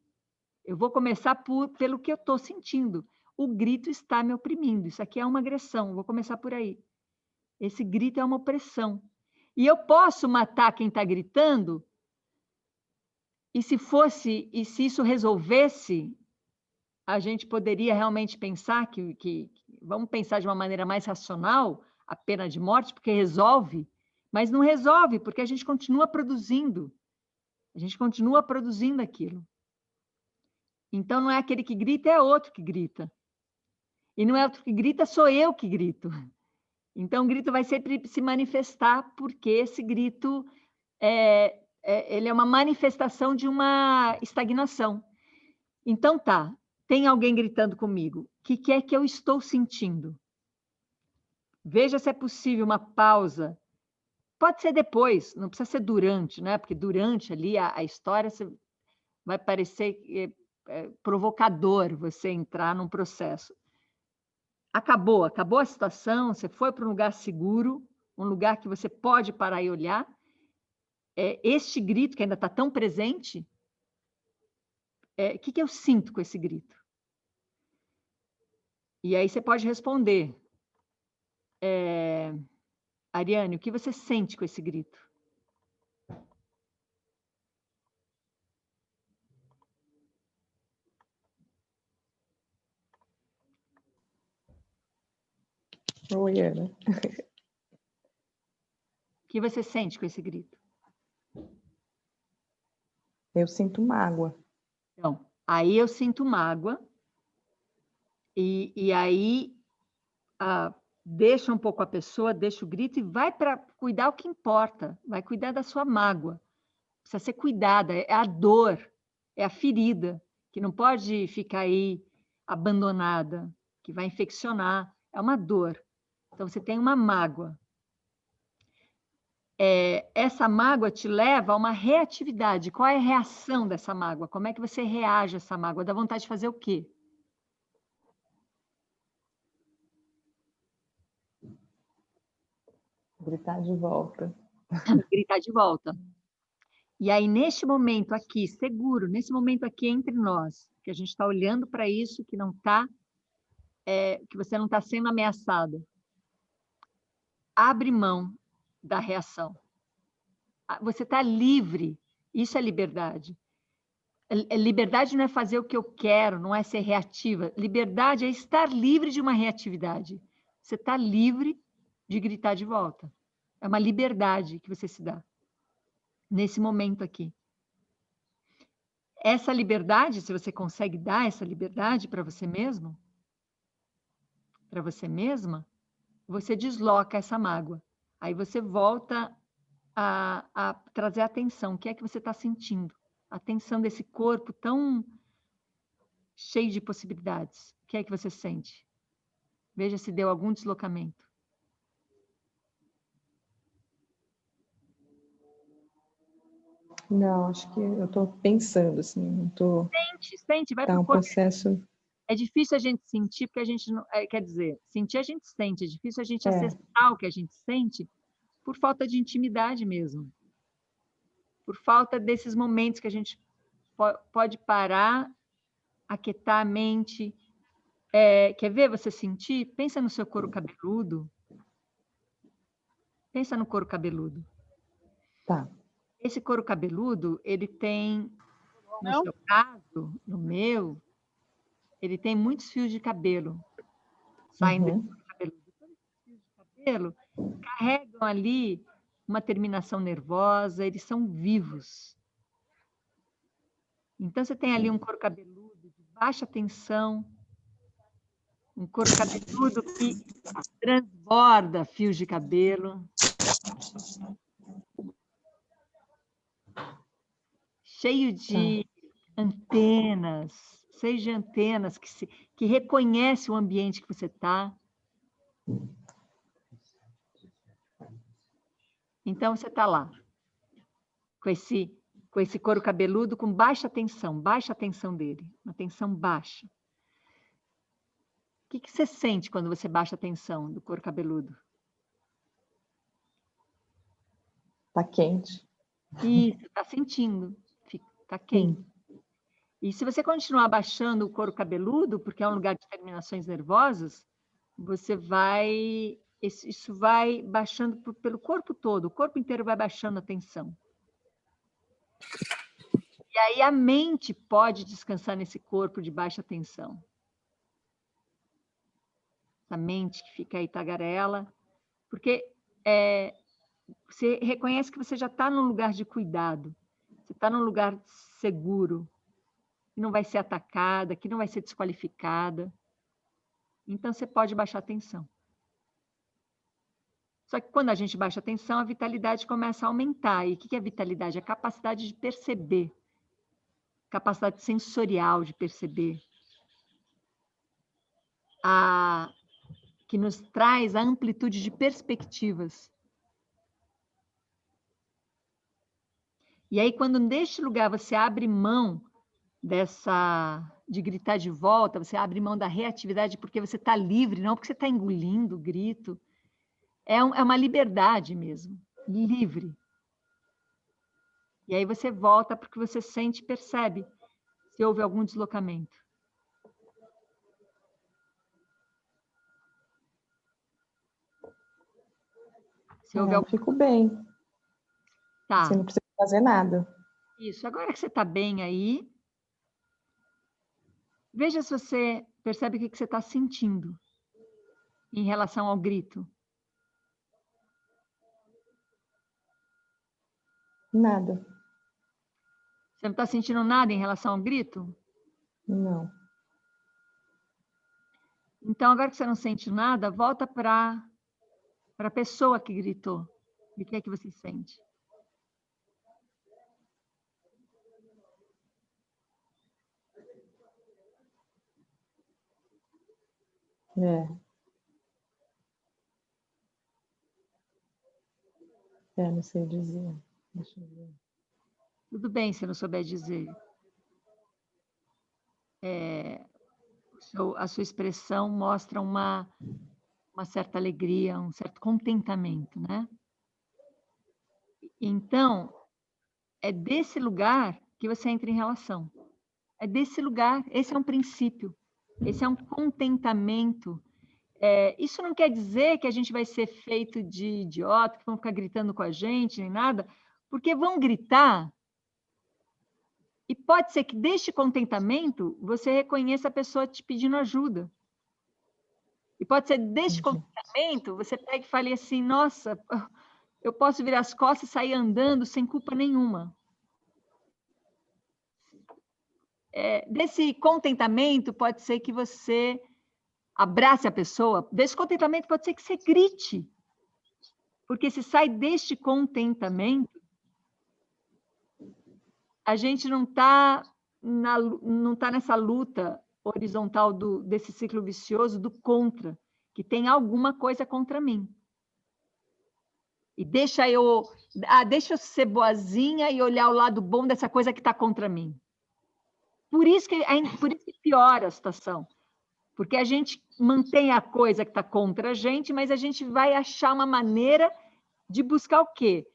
Eu vou começar pelo que eu estou sentindo. O grito está me oprimindo. Isso aqui é uma agressão. Vou começar por aí. Esse grito é uma opressão. E eu posso matar quem está gritando? E se isso resolvesse, a gente poderia realmente pensar que vamos pensar de uma maneira mais racional a pena de morte, porque resolve, mas não resolve, porque a gente continua produzindo aquilo. Então, não é aquele que grita, é outro que grita. E não é outro que grita, sou eu que grito. Então, o grito vai sempre se manifestar, porque esse grito ele é uma manifestação de uma estagnação. Então, tá, tem alguém gritando comigo. O que é que eu estou sentindo? Veja se é possível uma pausa. Pode ser depois, não precisa ser durante, né? Porque durante ali a história vai parecer provocador você entrar num processo. Acabou a situação, você foi para um lugar seguro, um lugar que você pode parar e olhar. Este grito que ainda está tão presente, o que eu sinto com esse grito? E aí você pode responder, Ariane, o que você sente com esse grito? Oi, Ana. O que você sente com esse grito? Eu sinto mágoa. Então, aí eu sinto mágoa, e aí deixa um pouco a pessoa, deixa o grito e vai para cuidar o que importa, vai cuidar da sua mágoa. Precisa ser cuidada, é a dor, é a ferida, que não pode ficar aí abandonada, que vai infeccionar, é uma dor. Então, você tem uma mágoa. Essa mágoa te leva a uma reatividade. Qual é a reação dessa mágoa? Como é que você reage a essa mágoa? Dá vontade de fazer o quê? Gritar de volta. Gritar de volta. E aí, neste momento aqui, seguro, nesse momento aqui entre nós, porque a gente está olhando para isso que não está, que você não está sendo ameaçada. Abre mão da reação. Você está livre. Isso é liberdade. Liberdade não é fazer o que eu quero, não é ser reativa. Liberdade é estar livre de uma reatividade. Você está livre de gritar de volta. É uma liberdade que você se dá nesse momento aqui. Essa liberdade, se você consegue dar essa liberdade para você mesmo, para você mesma, você desloca essa mágoa. Aí você volta a trazer atenção. O que é que você está sentindo? A tensão desse corpo tão cheio de possibilidades. O que é que você sente? Veja se deu algum deslocamento. Não, acho que eu estou pensando, assim, não estou... Sente, vai Tá para o um corpo. processo... É difícil a gente sentir, porque a gente não... quer dizer, sentir a gente sente, é difícil a gente É. acessar o que a gente sente por falta de intimidade mesmo. Por falta desses momentos que a gente pode parar, aquietar a mente. Quer ver você sentir? Pensa no seu couro cabeludo. Pensa no couro cabeludo. Tá. Esse couro cabeludo, ele tem, no Não? seu caso, no meu, ele tem muitos fios de cabelo saindo desse couro cabeludo. Todos esses fios de cabelo carregam ali uma terminação nervosa, eles são vivos. Então, você tem ali um couro cabeludo de baixa tensão, um couro cabeludo que transborda fios de cabelo, cheio de antenas, seja antenas que reconhece o ambiente que você está. Então, você está lá, com esse couro cabeludo com baixa tensão dele, uma tensão baixa. O que você sente quando você baixa a tensão do couro cabeludo? Tá quente. Isso, está sentindo, está quente. E se você continuar abaixando o couro cabeludo, porque é um lugar de terminações nervosas, isso vai baixando pelo corpo todo, o corpo inteiro vai baixando a tensão. E aí a mente pode descansar nesse corpo de baixa tensão. Essa mente que fica aí tagarela, porque você reconhece que você já está num lugar de cuidado, você está num lugar seguro, que não vai ser atacada, que não vai ser desqualificada. Então, você pode baixar a tensão. Só que quando a gente baixa a tensão, a vitalidade começa a aumentar. E o que é vitalidade? A capacidade de perceber, capacidade sensorial de perceber, que nos traz a amplitude de perspectivas. E aí, quando neste lugar você abre mão de gritar de volta, você abre mão da reatividade porque você está livre, não porque você está engolindo o grito. É uma liberdade mesmo, livre. E aí você volta porque você sente e percebe se houve algum deslocamento. Eu fico bem. Tá. Você não precisa fazer nada. Isso. Agora que você está bem aí, veja se você percebe o que você está sentindo em relação ao grito. Nada. Você não está sentindo nada em relação ao grito? Não. Então, agora que você não sente nada, volta para a pessoa que gritou. E o que é que você sente? Não sei dizer. Deixa eu ver. Tudo bem se não souber dizer. A sua expressão mostra uma certa alegria, um certo contentamento, né? Então, é desse lugar que você entra em relação. É desse lugar, esse é um princípio, esse é um contentamento. Isso não quer dizer que a gente vai ser feito de idiota, que vão ficar gritando com a gente, nem nada, porque vão gritar, e pode ser que deste contentamento você reconheça a pessoa te pedindo ajuda. E pode ser deste contentamento, você pega e fale assim, nossa, eu posso virar as costas e sair andando sem culpa nenhuma. Desse contentamento, pode ser que você abrace a pessoa. Desse contentamento, pode ser que você grite. Porque se sai deste contentamento, a gente não está nessa luta horizontal desse ciclo vicioso do contra, que tem alguma coisa contra mim. E deixa eu ser boazinha e olhar o lado bom dessa coisa que está contra mim. Por isso que piora a situação. Porque a gente mantém a coisa que está contra a gente, mas a gente vai achar uma maneira de buscar o quê?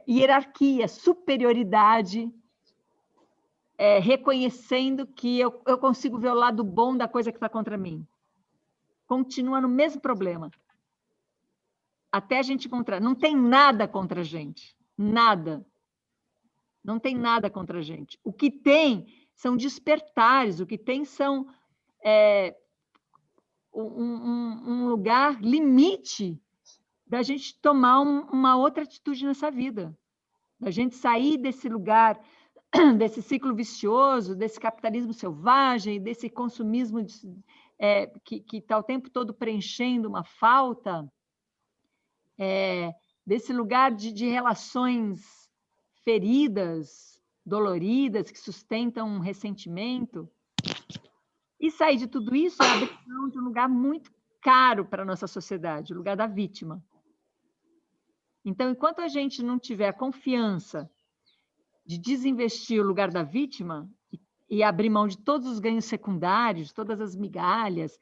Hierarquia, superioridade, reconhecendo que eu consigo ver o lado bom da coisa que está contra mim. Continua no mesmo problema. Até a gente encontrar. Não tem nada contra a gente. Nada. Não tem nada contra a gente. O que tem são despertares, o que tem são um lugar limite da gente tomar uma outra atitude nessa vida, da gente sair desse lugar, desse ciclo vicioso, desse capitalismo selvagem, desse consumismo que está o tempo todo preenchendo uma falta, desse lugar de relações feridas, doloridas, que sustentam um ressentimento. E sair de tudo isso é abrir mão de um lugar muito caro para a nossa sociedade, o lugar da vítima. Então, enquanto a gente não tiver a confiança de desinvestir o lugar da vítima e abrir mão de todos os ganhos secundários, todas as migalhas,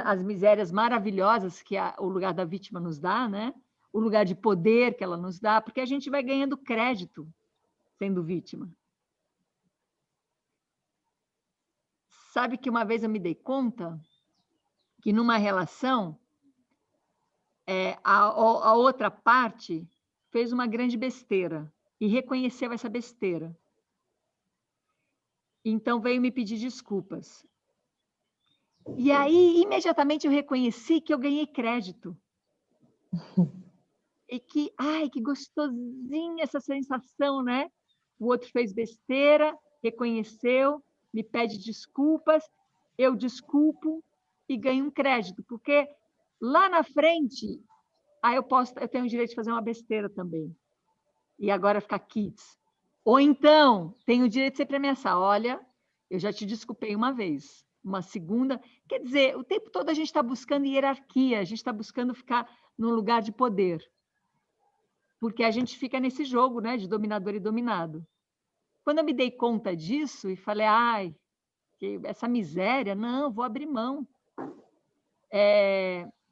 as misérias maravilhosas que o lugar da vítima nos dá, né? O lugar de poder que ela nos dá, porque a gente vai ganhando crédito sendo vítima. Sabe que uma vez eu me dei conta que numa relação, a outra parte fez uma grande besteira e reconheceu essa besteira. Então veio me pedir desculpas. E aí, imediatamente, eu reconheci que eu ganhei crédito. E que, ai, que gostosinha essa sensação, né? O outro fez besteira, reconheceu, me pede desculpas, eu desculpo e ganho um crédito, porque lá na frente, eu tenho o direito de fazer uma besteira também. E agora ficar kids. Ou então, tenho o direito de sempre ameaçar. Olha, eu já te desculpei uma vez, uma segunda. Quer dizer, o tempo todo a gente está buscando hierarquia, a gente está buscando ficar num lugar de poder. Porque a gente fica nesse jogo, né, de dominador e dominado. Quando eu me dei conta disso e falei, ai, que essa miséria, não, vou abrir mão.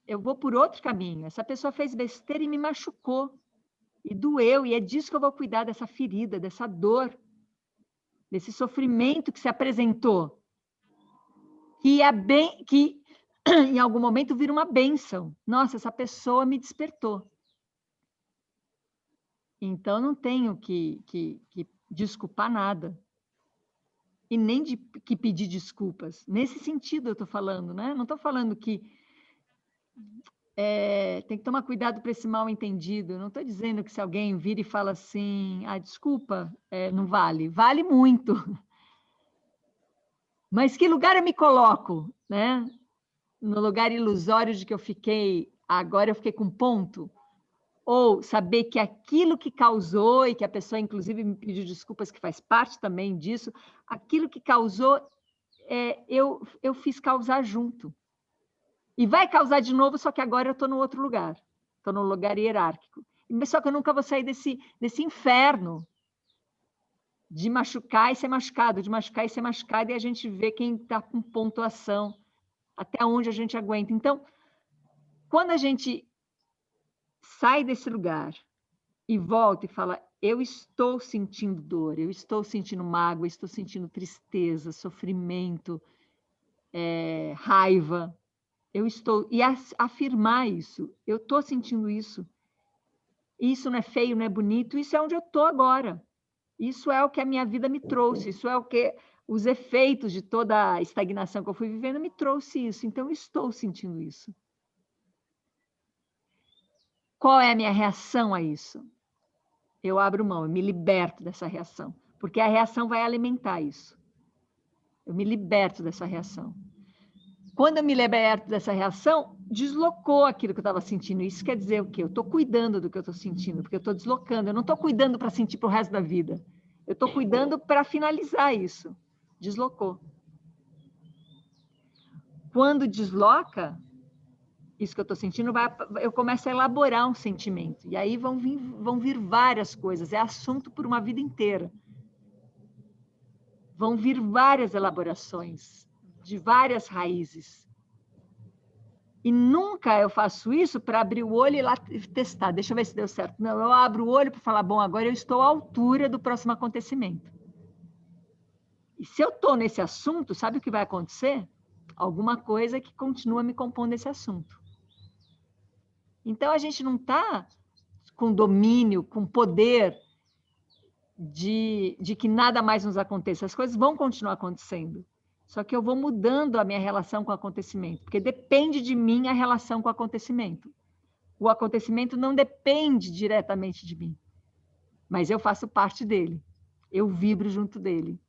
Eu vou por outro caminho. Essa pessoa fez besteira e me machucou. E doeu, e é disso que eu vou cuidar, dessa ferida, dessa dor, desse sofrimento que se apresentou. Que em algum momento vira uma bênção. Nossa, essa pessoa me despertou. Então, não tenho que desculpar nada. E nem que pedir desculpas. Nesse sentido eu estou falando, né? Não estou falando que tem que tomar cuidado para esse mal entendido. Não estou dizendo que se alguém vira e fala assim, desculpa, não vale. Vale muito. Mas que lugar eu me coloco, né? No lugar ilusório de que agora eu fiquei com ponto? Ou saber que aquilo que causou, e que a pessoa, inclusive, me pediu desculpas, que faz parte também disso, aquilo que causou, eu fiz causar junto. E vai causar de novo, só que agora eu estou no outro lugar. Estou no lugar hierárquico. Só que eu nunca vou sair desse inferno de machucar e ser machucado, de machucar e ser machucado, e a gente vê quem está com pontuação, até onde a gente aguenta. Então, quando a gente sai desse lugar e volta e fala, eu estou sentindo dor, eu estou sentindo mágoa, estou sentindo tristeza, sofrimento, raiva. Eu estou... E afirmar isso, eu estou sentindo isso. Isso não é feio, não é bonito, isso é onde eu estou agora. Isso é o que a minha vida me trouxe, isso é o que os efeitos de toda a estagnação que eu fui vivendo me trouxe isso. Então, eu estou sentindo isso. Qual é a minha reação a isso? Eu abro mão, eu me liberto dessa reação, porque a reação vai alimentar isso. Eu me liberto dessa reação. Quando eu me liberto dessa reação, deslocou aquilo que eu estava sentindo. Isso quer dizer o quê? Eu estou cuidando do que eu estou sentindo, porque eu estou deslocando. Eu não estou cuidando para sentir para o resto da vida. Eu estou cuidando para finalizar isso. Deslocou. Quando desloca, isso que eu estou sentindo, eu começo a elaborar um sentimento. E aí vão vir várias coisas. É assunto por uma vida inteira. Vão vir várias elaborações, de várias raízes. E nunca eu faço isso para abrir o olho e lá testar. Deixa eu ver se deu certo. Não, eu abro o olho para falar, bom, agora eu estou à altura do próximo acontecimento. E se eu estou nesse assunto, sabe o que vai acontecer? Alguma coisa que continua me compondo esse assunto. Então, a gente não está com domínio, com poder de que nada mais nos aconteça. As coisas vão continuar acontecendo. Só que eu vou mudando a minha relação com o acontecimento, porque depende de mim a relação com o acontecimento. O acontecimento não depende diretamente de mim, mas eu faço parte dele. Eu vibro junto dele.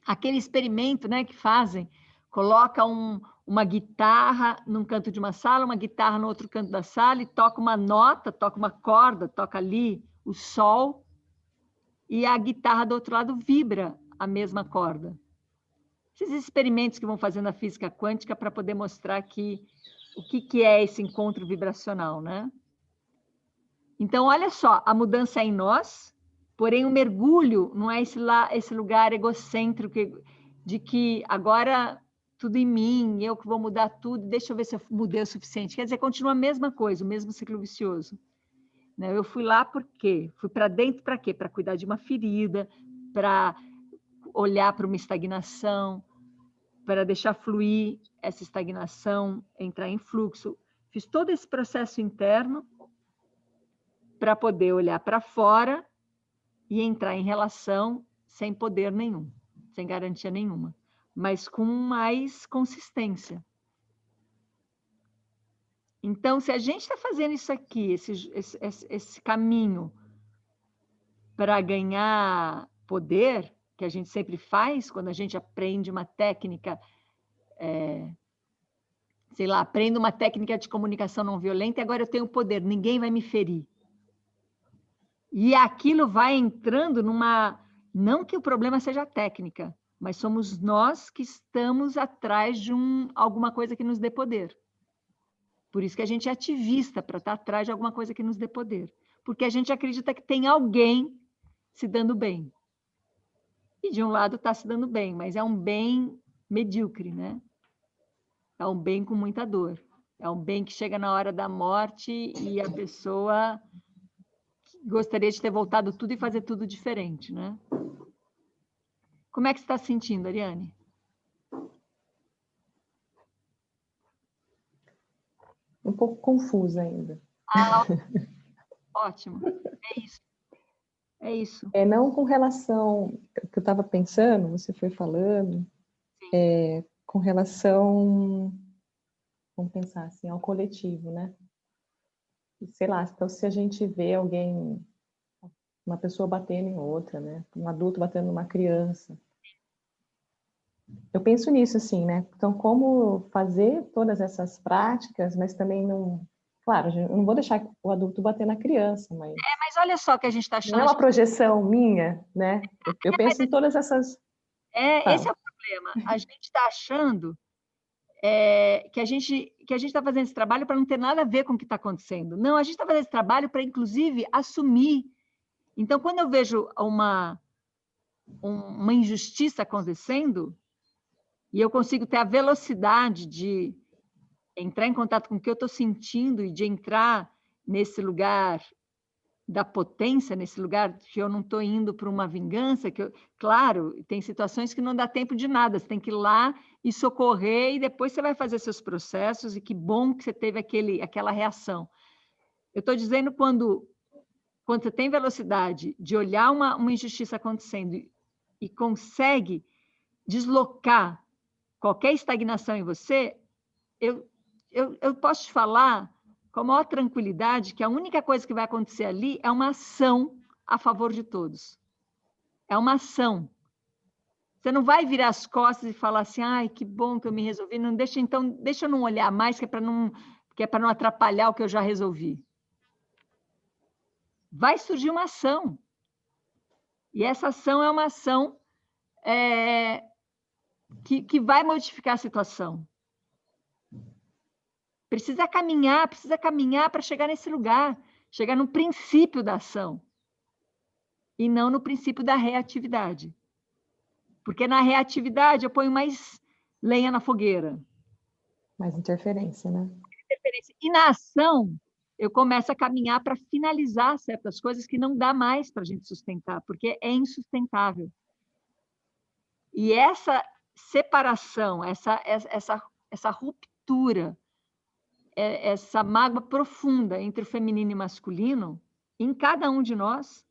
Aquele experimento, né, que fazem, coloca uma guitarra num canto de uma sala, uma guitarra no outro canto da sala e toca uma nota, toca uma corda, toca ali o sol, e a guitarra do outro lado vibra a mesma corda. Esses experimentos que vão fazer na física quântica para poder mostrar o que é esse encontro vibracional, né? Então, olha só, a mudança é em nós, porém o mergulho não é esse lugar egocêntrico de que agora tudo em mim, eu que vou mudar tudo, deixa eu ver se eu mudei o suficiente. Quer dizer, continua a mesma coisa, o mesmo ciclo vicioso. Eu fui lá por quê? Fui para dentro para quê? Para cuidar de uma ferida, para olhar para uma estagnação, para deixar fluir essa estagnação, entrar em fluxo. Fiz todo esse processo interno para poder olhar para fora e entrar em relação sem poder nenhum, sem garantia nenhuma, mas com mais consistência. Então, se a gente está fazendo isso aqui, esse caminho para ganhar poder, que a gente sempre faz quando a gente aprende uma técnica, sei lá, aprendo uma técnica de comunicação não violenta e agora eu tenho poder, ninguém vai me ferir. E aquilo vai entrando numa... Não que o problema seja a técnica, mas somos nós que estamos atrás de alguma coisa que nos dê poder. Por isso que a gente é ativista, para estar atrás de alguma coisa que nos dê poder. Porque a gente acredita que tem alguém se dando bem. E de um lado está se dando bem, mas é um bem medíocre, né? É um bem com muita dor. É um bem que chega na hora da morte e a pessoa gostaria de ter voltado tudo e fazer tudo diferente, né? Como é que você está se sentindo, Ariane? Um pouco confusa ainda. Ah, ótimo. É isso. É isso. Não com relação ao que eu estava pensando, você foi falando, com relação, vamos pensar assim, ao coletivo, né? Sei lá, então se a gente vê alguém, uma pessoa batendo em outra, né? Um adulto batendo numa criança. Eu penso nisso, assim, né? Então, como fazer todas essas práticas, mas também não... Claro, eu não vou deixar o adulto bater na criança, mas... Mas olha só o que a gente está achando... Não é uma projeção minha, né? Eu penso em todas essas... Esse é o problema. A gente está achando que a gente está fazendo esse trabalho para não ter nada a ver com o que está acontecendo. Não, a gente está fazendo esse trabalho para, inclusive, assumir. Então, quando eu vejo uma injustiça acontecendo, e eu consigo ter a velocidade de entrar em contato com o que eu estou sentindo e de entrar nesse lugar da potência nesse lugar, que eu não estou indo para uma vingança, claro, tem situações que não dá tempo de nada, você tem que ir lá e socorrer, e depois você vai fazer seus processos, e que bom que você teve aquela reação. Eu estou dizendo quando você tem velocidade de olhar uma injustiça acontecendo e consegue deslocar qualquer estagnação em você, eu posso te falar com a maior tranquilidade que a única coisa que vai acontecer ali é uma ação a favor de todos. É uma ação. Você não vai virar as costas e falar assim, ai, que bom que eu me resolvi, deixa eu não olhar mais, que é para não atrapalhar o que eu já resolvi. Vai surgir uma ação. E essa ação é uma ação que vai modificar a situação. Precisa caminhar para chegar nesse lugar, chegar no princípio da ação, e não no princípio da reatividade. Porque na reatividade eu ponho mais lenha na fogueira. Mais interferência, né? E na ação, eu começo a caminhar para finalizar certas coisas que não dá mais para a gente sustentar, porque é insustentável. E essa separação, essa ruptura, essa mágoa profunda entre o feminino e o masculino, em cada um de nós.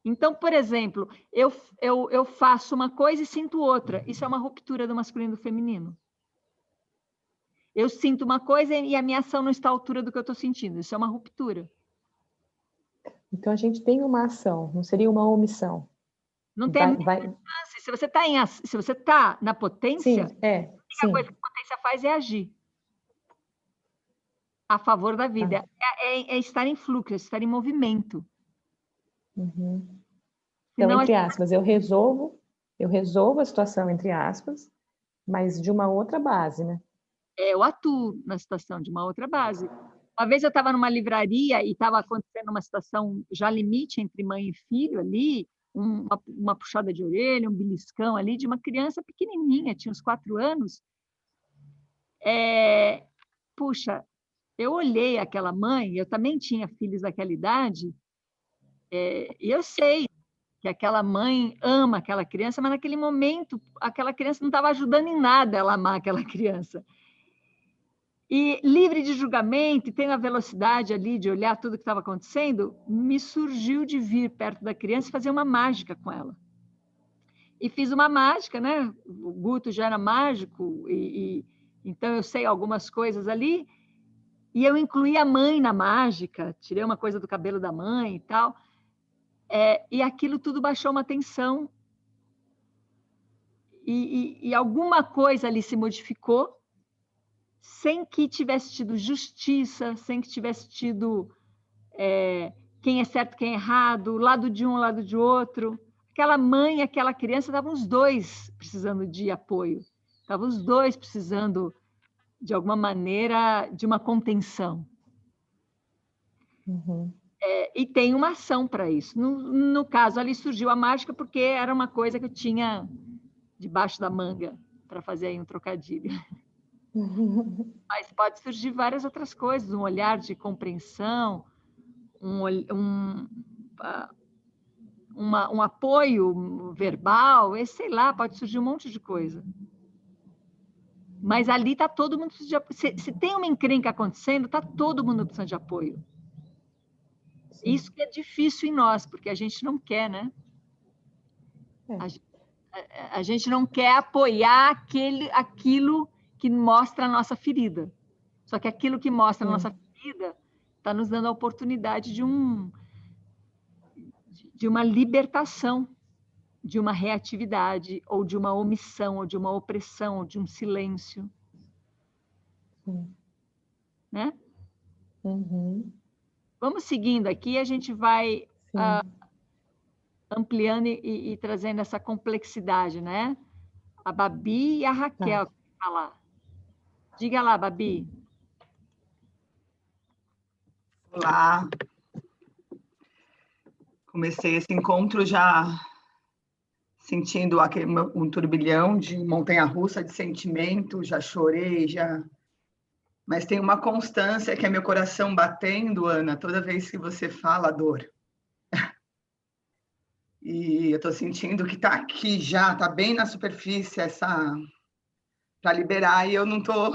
Então, por exemplo, eu faço uma coisa e sinto outra. Isso é uma ruptura do masculino e do feminino. Eu sinto uma coisa e a minha ação não está à altura do que eu estou sentindo. Isso é uma ruptura. Então, a gente tem uma ação, não seria uma omissão. Não tem Se você está na potência, sim, a única coisa que a potência faz é agir a favor da vida. É estar em fluxo, é estar em movimento. Uhum. Então, entre aspas, eu resolvo a situação, entre aspas, mas de uma outra base, né? Eu atuo na situação de uma outra base. Uma vez eu estava numa livraria e estava acontecendo uma situação já limite entre mãe e filho ali, uma puxada de orelha, um beliscão ali de uma criança pequenininha, tinha uns 4 anos. Puxa, eu olhei aquela mãe, eu também tinha filhos daquela idade, e eu sei que aquela mãe ama aquela criança, mas naquele momento aquela criança não estava ajudando em nada ela amar aquela criança. E livre de julgamento, e tendo a velocidade ali de olhar tudo que estava acontecendo, me surgiu de vir perto da criança e fazer uma mágica com ela. E fiz uma mágica, né? O Guto já era mágico, então eu sei algumas coisas ali, e eu incluí a mãe na mágica, tirei uma coisa do cabelo da mãe e tal, e aquilo tudo baixou uma tensão, e alguma coisa ali se modificou, sem que tivesse tido justiça, sem que tivesse tido quem é certo, quem é errado, lado de um, lado de outro. Aquela mãe e aquela criança estavam os dois precisando de apoio, estavam os dois precisando, de alguma maneira, de uma contenção. Uhum. E tem uma ação para isso. No caso, ali surgiu a mágica porque era uma coisa que eu tinha debaixo da manga, para fazer aí um trocadilho. Mas pode surgir várias outras coisas, um olhar de compreensão, um apoio verbal, sei lá, pode surgir um monte de coisa. Mas ali está todo mundo precisando de apoio. Se tem uma encrenca acontecendo, está todo mundo precisando de apoio. Sim. Isso que é difícil em nós, porque a gente não quer, né? A gente não quer apoiar aquilo que mostra a nossa ferida. Só que aquilo que mostra a nossa ferida está nos dando a oportunidade de uma libertação, de uma reatividade, ou de uma omissão, ou de uma opressão, ou de um silêncio. Né? Uhum. Vamos seguindo aqui, a gente vai ampliando e trazendo essa complexidade, né? A Babi e a Raquel. Falar. Diga lá, Babi. Olá. Comecei esse encontro já sentindo um turbilhão de montanha-russa de sentimento, já chorei, mas tem uma constância que é meu coração batendo, Ana, toda vez que você fala a dor. E eu estou sentindo que está aqui já, está bem na superfície para liberar, e eu não estou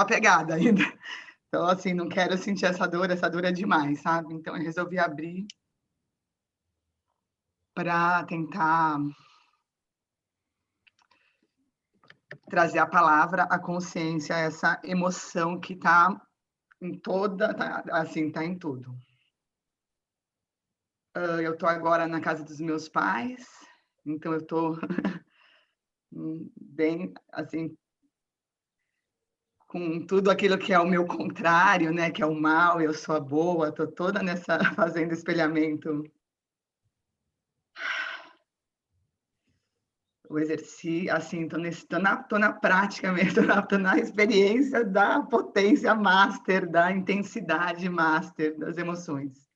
apegada ainda. Então, assim, não quero sentir essa dor é demais, sabe? Então, eu resolvi abrir para tentar trazer a palavra, a consciência, essa emoção que está em toda, assim, está em tudo. Eu estou agora na casa dos meus pais, então eu estou bem, assim, com tudo aquilo que é o meu contrário, né? Que é o mal, eu sou a boa, estou toda nessa, fazendo espelhamento. O exercício, assim, tô na prática mesmo, tô na experiência da potência master, da intensidade master das emoções.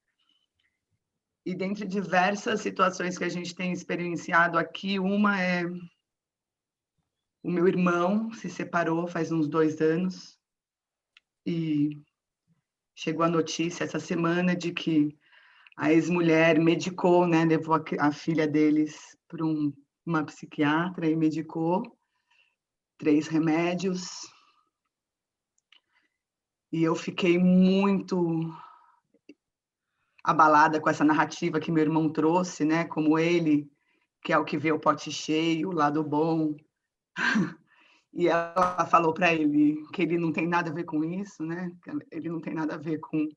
E dentre diversas situações que a gente tem experienciado aqui, uma é o meu irmão se separou faz uns 2 anos e chegou a notícia essa semana de que a ex-mulher medicou, né, levou a filha deles para uma psiquiatra e medicou 3 remédios. E eu fiquei muito abalada com essa narrativa que meu irmão trouxe, né, como ele, que é o que vê o pote cheio, o lado bom. E ela falou para ele que ele não tem nada a ver com isso, né? Ele não tem nada a ver com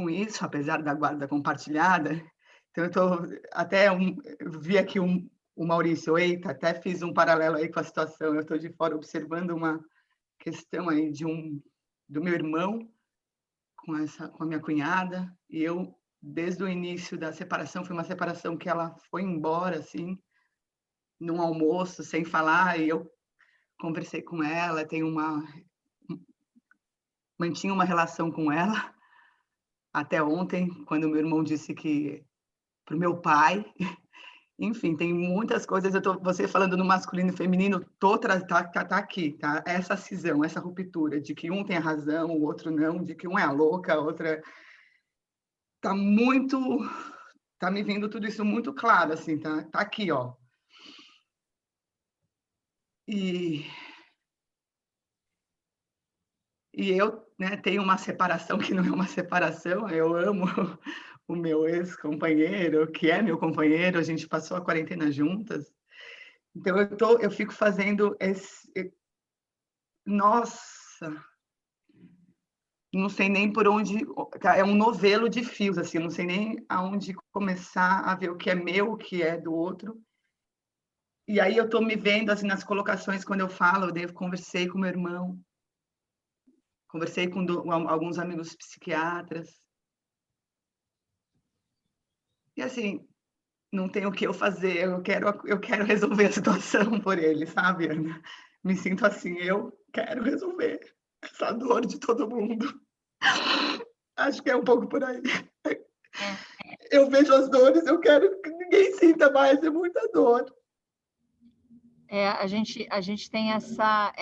isso, apesar da guarda compartilhada. Então, eu vi aqui o Maurício, eita, até fiz um paralelo aí com a situação. Eu estou de fora observando uma questão aí do meu irmão com a minha cunhada, e eu, desde o início da separação, foi uma separação que ela foi embora, assim, num almoço, sem falar, e eu conversei com ela, mantinha uma relação com ela, até ontem, quando meu irmão disse que para o meu pai, enfim, tem muitas coisas, você falando no masculino e feminino, tá aqui, tá? Essa cisão, essa ruptura, de que um tem a razão, o outro não, de que um é a louca, a outra... Tá me vindo tudo isso muito claro, assim, tá aqui, ó. E eu, né, tenho uma separação que não é uma separação, eu amo o meu ex-companheiro, que é meu companheiro, a gente passou a quarentena juntas, então eu fico fazendo nossa, não sei nem por onde, é um novelo de fios, assim, não sei nem aonde começar a ver o que é meu, o que é do outro. E aí eu estou me vendo assim nas colocações quando eu falo, eu conversei com meu irmão, conversei com alguns amigos psiquiatras. E assim, não tem o que eu fazer, eu quero resolver a situação por ele, sabe, Ana? Me sinto assim, eu quero resolver essa dor de todo mundo. Acho que é um pouco por aí. Eu vejo as dores, eu quero que ninguém sinta mais, é muita dor. A gente tem essa...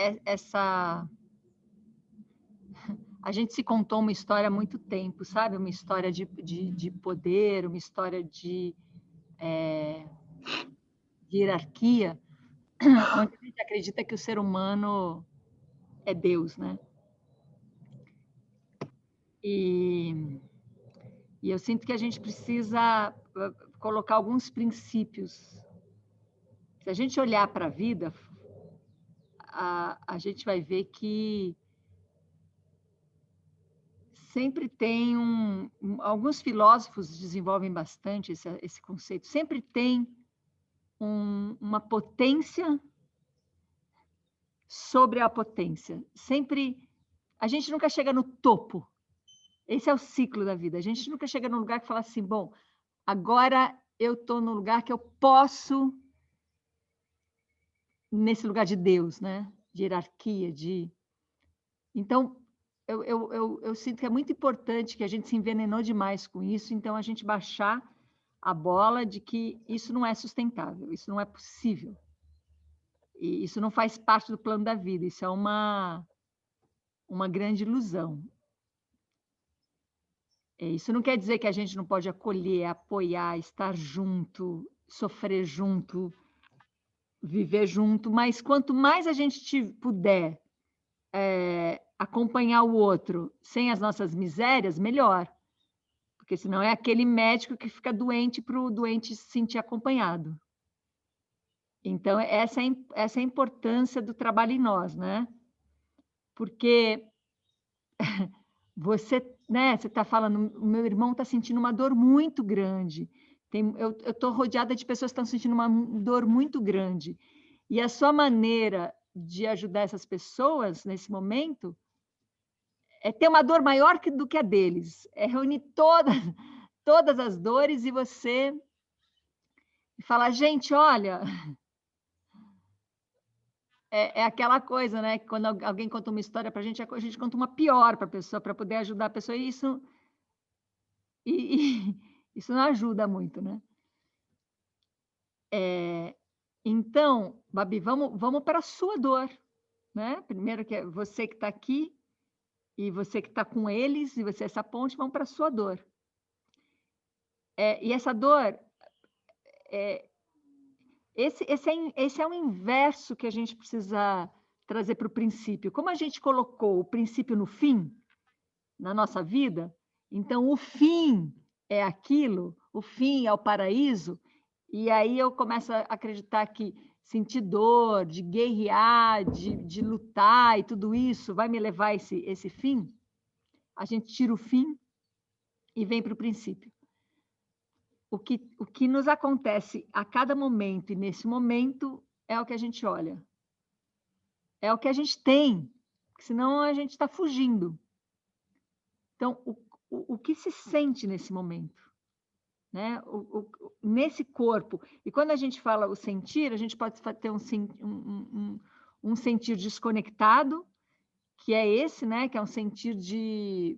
A gente se contou uma história há muito tempo, sabe? Uma história de poder, uma história de hierarquia, onde a gente acredita que o ser humano é Deus, né? E eu sinto que a gente precisa colocar alguns princípios. Se a gente olhar para a vida, a gente vai ver que sempre tem alguns filósofos desenvolvem bastante esse conceito, sempre tem uma potência sobre a potência. Sempre, a gente nunca chega no topo. Esse é o ciclo da vida. A gente nunca chega num lugar que fala assim, bom, agora eu estou no lugar que eu posso, nesse lugar de Deus, né? De hierarquia, de... Então, eu sinto que é muito importante que a gente se envenenou demais com isso, então a gente baixar a bola de que isso não é sustentável, isso não é possível. E isso não faz parte do plano da vida, isso é uma grande ilusão. Isso não quer dizer que a gente não pode acolher, apoiar, estar junto, sofrer junto, viver junto, mas quanto mais a gente puder acompanhar o outro sem as nossas misérias, melhor. Porque senão é aquele médico que fica doente para o doente se sentir acompanhado. Então, essa é a importância do trabalho em nós, né? Porque você está falando, o meu irmão está sentindo uma dor muito grande. Eu estou rodeada de pessoas que estão sentindo uma dor muito grande. E a sua maneira de ajudar essas pessoas nesse momento é ter uma dor maior do que a deles. É reunir todas as dores e você falar, gente, olha... É aquela coisa, né? Quando alguém conta uma história para a gente conta uma pior para a pessoa, para poder ajudar a pessoa, e isso não ajuda muito, né? Então, Babi, vamos para a sua dor, né? Primeiro que é você que está aqui, e você que está com eles, e você essa ponte, vamos para a sua dor. E essa dor... Esse é o inverso que a gente precisa trazer para o princípio. Como a gente colocou o princípio no fim, na nossa vida, então o fim é aquilo, o fim é o paraíso, e aí eu começo a acreditar que sentir dor, de guerrear, de lutar e tudo isso vai me levar a esse fim. A gente tira o fim e vem para o princípio. O que nos acontece a cada momento, e nesse momento, é o que a gente olha. É o que a gente tem, senão a gente está fugindo. Então, o que se sente nesse momento? Né? Nesse corpo. E quando a gente fala o sentir, a gente pode ter um sentir desconectado, que é esse, né? Que é um sentir de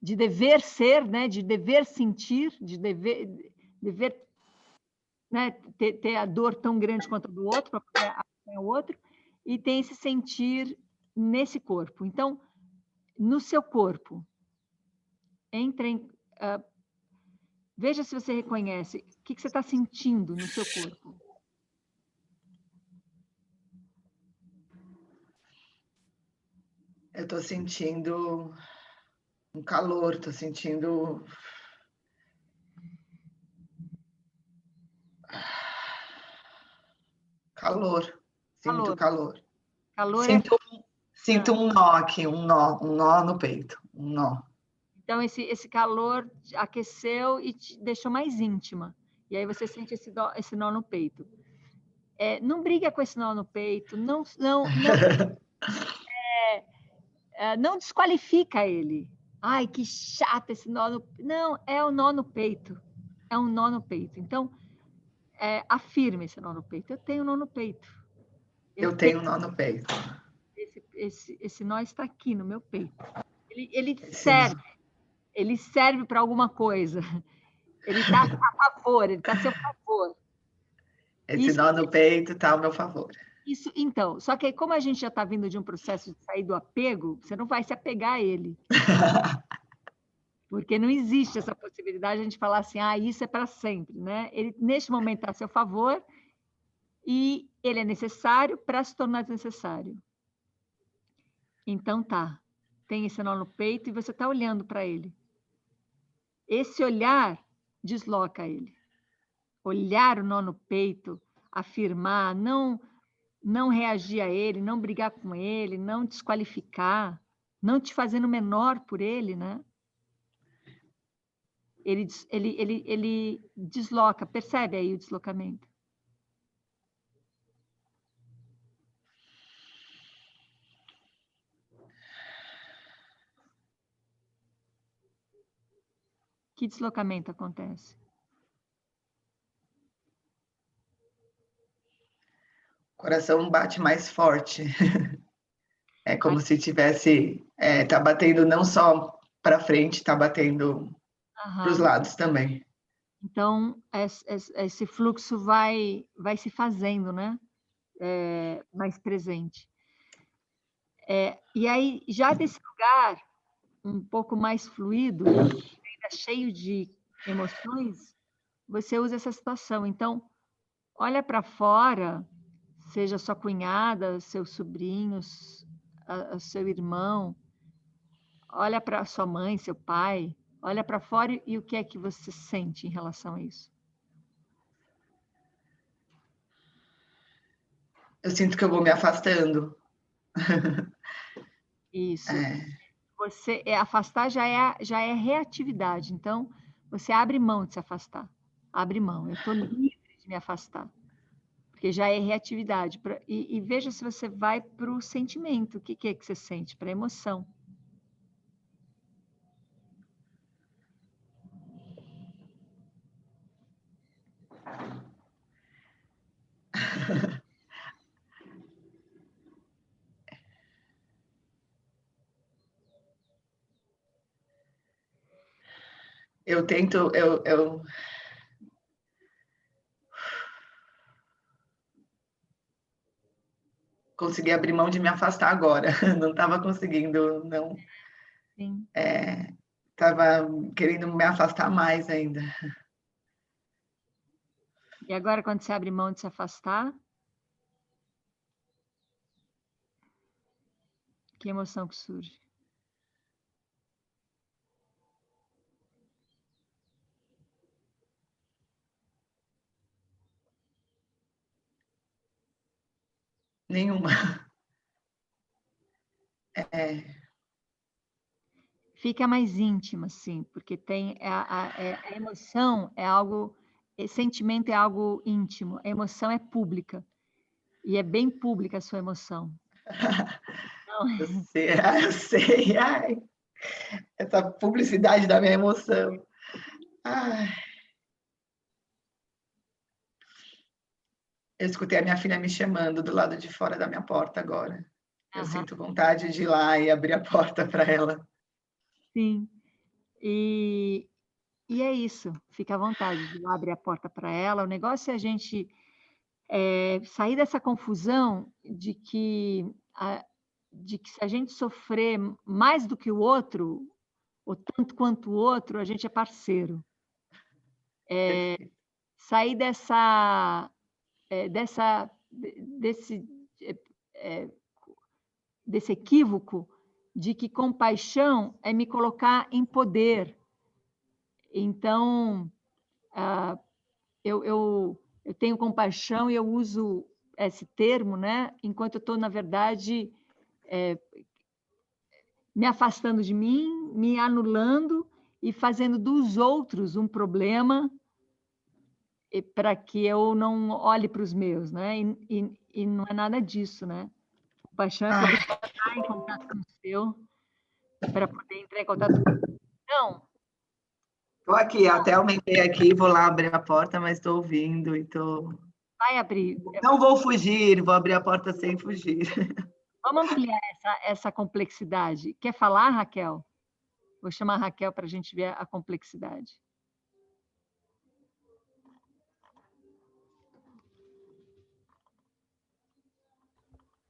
dever ser, né? De dever sentir, de dever né? ter a dor tão grande quanto a do outro, para poder acompanhar o outro, e tem esse sentir nesse corpo. Então, no seu corpo, veja se você reconhece o que você está sentindo no seu corpo. Eu estou sentindo um calor, estou sentindo calor, sinto calor. Calor Sinto um nó aqui, um nó no peito, um nó. Então, esse calor aqueceu e te deixou mais íntima. E aí você sente esse nó no peito. Não briga com esse nó no peito, não desqualifica ele. Ai, que chato esse nó no... Não, é o nó no peito. É um nó no peito. Então, afirme esse nó no peito. Eu tenho um nó no peito. Eu tenho um nó no peito. Esse nó está aqui no meu peito. Ele serve para alguma coisa. Ele está a favor, ele está a seu favor. Esse nó no peito está ao meu favor. Isso, então, só que como a gente já está vindo de um processo de sair do apego, você não vai se apegar a ele. Porque não existe essa possibilidade de a gente falar assim, isso é para sempre, né? Ele, neste momento, está a seu favor e ele é necessário para se tornar desnecessário. Então, tem esse nó no peito e você está olhando para ele. Esse olhar desloca ele. Olhar o nó no peito, afirmar, não reagir a ele, não brigar com ele, não desqualificar, não te fazendo menor por ele, né? Ele desloca, percebe aí o deslocamento? Que deslocamento acontece? O coração bate mais forte. É como se tivesse... tá batendo não só para frente, tá batendo para os lados também. Então, esse fluxo vai se fazendo, né? Mais presente. E aí, já desse lugar, um pouco mais fluido, ainda cheio de emoções, você usa essa situação. Então, olha para fora, seja sua cunhada, seus sobrinhos, seu irmão, olha para sua mãe, seu pai, olha para fora e o que é que você sente em relação a isso? Eu sinto que eu vou me afastando. Isso. É. Você afastar já é reatividade. Então, você abre mão de se afastar. Abre mão. Eu estou livre de me afastar. Porque já é reatividade. E veja se você vai para o sentimento. O que é que você sente? Para a emoção. Eu tento, eu consegui abrir mão de me afastar agora. Não estava conseguindo, não. Sim. Estava querendo me afastar mais ainda. E agora, quando você abre mão de se afastar, que emoção que surge? Nenhuma. É. Fica mais íntima, sim, porque tem a emoção é algo, sentimento é algo íntimo, a emoção é pública, e é bem pública a sua emoção. Eu sei, eu sei. Ai, essa publicidade da minha emoção. Ai. Eu escutei a minha filha me chamando do lado de fora da minha porta agora. Eu sinto vontade de ir lá e abrir a porta para ela. Sim, e é isso, fica à vontade de abrir a porta para ela. O negócio é a gente sair dessa confusão de que se a gente sofrer mais do que o outro, ou tanto quanto o outro, a gente é parceiro. Sair desse equívoco de que compaixão é me colocar em poder. Então, eu tenho compaixão e eu uso esse termo, né? Enquanto eu estou, na verdade, me afastando de mim, me anulando e fazendo dos outros um problema para que eu não olhe para os meus, né? E não é nada disso, né? Compaixão é poder entrar em contato com o seu, para poder entrar em contato com o Então, Estou aqui, até aumentei aqui, vou lá abrir a porta, mas estou ouvindo e estou... vai abrir. Não vou fugir, vou abrir a porta sem fugir. Vamos ampliar essa complexidade. Quer falar, Raquel? Vou chamar a Raquel para a gente ver a complexidade.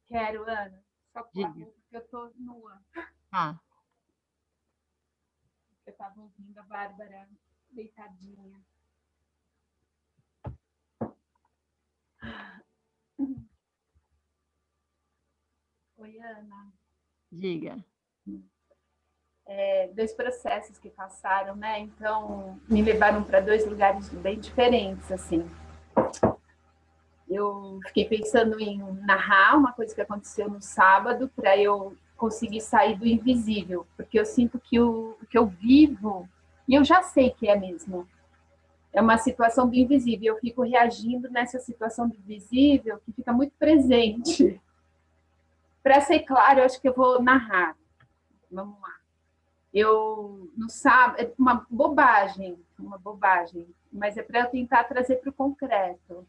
Quero, Ana. Só por Diga. favor, porque eu estou nua. Ah, Eu estava ouvindo a Bárbara deitadinha. Oi, Ana. diga. Dois processos que passaram, né? Então, me levaram para dois lugares bem diferentes, assim. Eu fiquei pensando em narrar uma coisa que aconteceu no sábado para eu conseguir sair do invisível, porque eu sinto que o que eu vivo, e eu já sei que é mesmo, é uma situação do invisível. Eu fico reagindo nessa situação do invisível que fica muito presente. Para ser claro, eu acho que eu vou narrar. Vamos lá. Eu não sabe, é uma bobagem, mas é para eu tentar trazer para o concreto.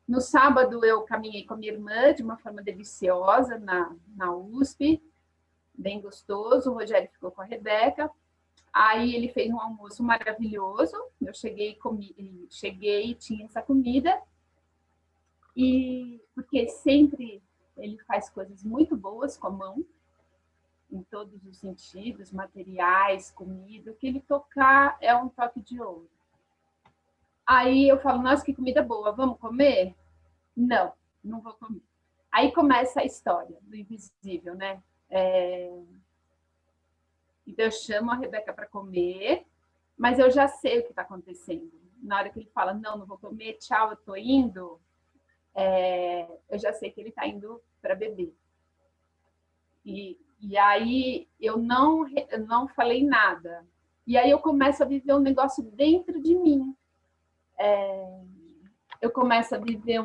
No sábado eu caminhei com a minha irmã de uma forma deliciosa na USP, bem gostoso. O Rogério ficou com a Rebeca. Aí ele fez um almoço maravilhoso. Eu cheguei e tinha essa comida. E porque sempre ele faz coisas muito boas com a mão. em todos os sentidos, materiais, comida, o que ele tocar é um toque de ouro. Aí eu falo, nossa, que comida boa, vamos comer? Não, não vou comer. Aí começa a história do invisível, né? Então eu chamo a Rebeca para comer, mas eu já sei o que está acontecendo. Na hora que ele fala, não, não vou comer, tchau, eu estou indo, eu já sei que ele está indo para beber. E aí eu não falei nada. E aí eu começo a viver um negócio dentro de mim. Eu começo a viver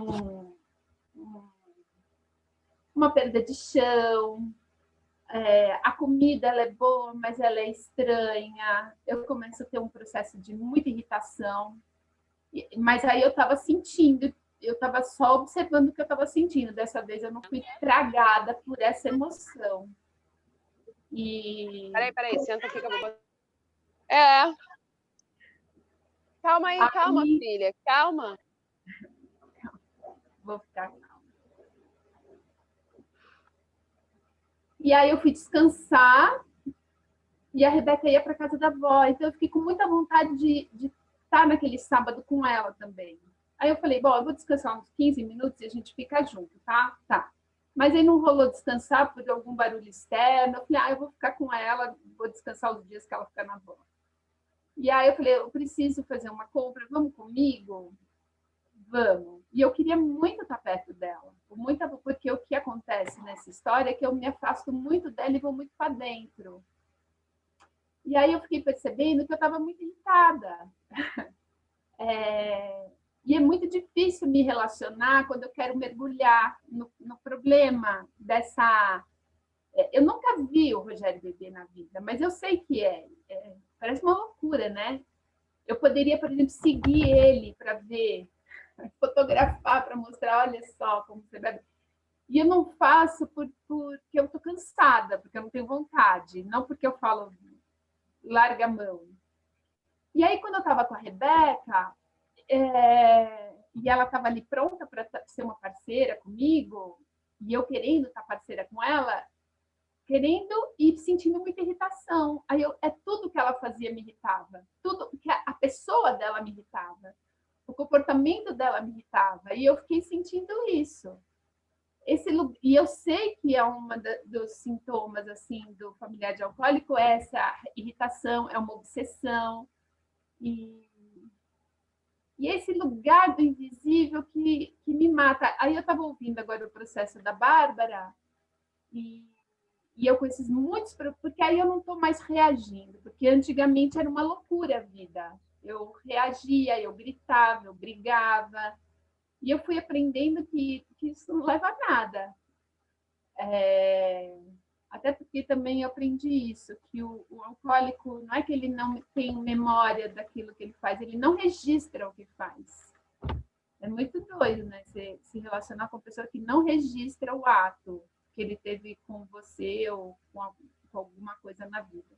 uma perda de chão. A comida ela é boa, mas ela é estranha. Eu começo a ter um processo de muita irritação. Mas aí eu estava sentindo, eu estava só observando o que eu estava sentindo. Dessa vez eu não fui tragada por essa emoção. Peraí, senta aqui que eu vou botar. Calma aí, calma, filha, calma. Vou ficar calma. E aí eu fui descansar e a Rebeca ia para casa da avó. Então eu fiquei com muita vontade de estar naquele sábado com ela também. Aí eu falei, bom, eu vou descansar uns 15 minutos e a gente fica junto, tá? Tá. Mas aí não rolou descansar por algum barulho externo. Eu falei, eu vou ficar com ela, vou descansar os dias que ela ficar na avó. E aí eu falei, eu preciso fazer uma compra, vamos comigo? Vamos. E eu queria muito estar perto dela, porque o que acontece nessa história é que eu me afasto muito dela e vou muito para dentro. E aí eu fiquei percebendo que eu estava muito irritada. E é muito difícil me relacionar quando eu quero mergulhar no problema dessa... Eu nunca vi o Rogério beber na vida, mas eu sei que parece uma loucura, né? Eu poderia, por exemplo, seguir ele para ver, fotografar, para mostrar, olha só como você bebe. E eu não faço porque eu estou cansada, porque eu não tenho vontade, não porque eu falo, larga a mão. E aí, quando eu estava com a Rebeca, e ela estava ali pronta para ser uma parceira comigo, e eu querendo estar parceira com ela, querendo e sentindo muita irritação. Aí tudo que ela fazia me irritava, tudo que a pessoa dela me irritava, o comportamento dela me irritava, e eu fiquei sentindo isso. E eu sei que é um dos sintomas assim do familiar de alcoólico, essa irritação, é uma obsessão, e esse lugar do invisível que me mata. Aí eu estava ouvindo agora o processo da Bárbara, e eu com esses muitos... Porque aí eu não estou mais reagindo, porque antigamente era uma loucura a vida. Eu reagia, eu gritava, eu brigava, e eu fui aprendendo que isso não leva a nada. Até porque também eu aprendi isso, que o alcoólico não é que ele não tem memória daquilo que ele faz, ele não registra o que faz. É muito doido, né? Você se relacionar com uma pessoa que não registra o ato que ele teve com você ou com alguma coisa na vida.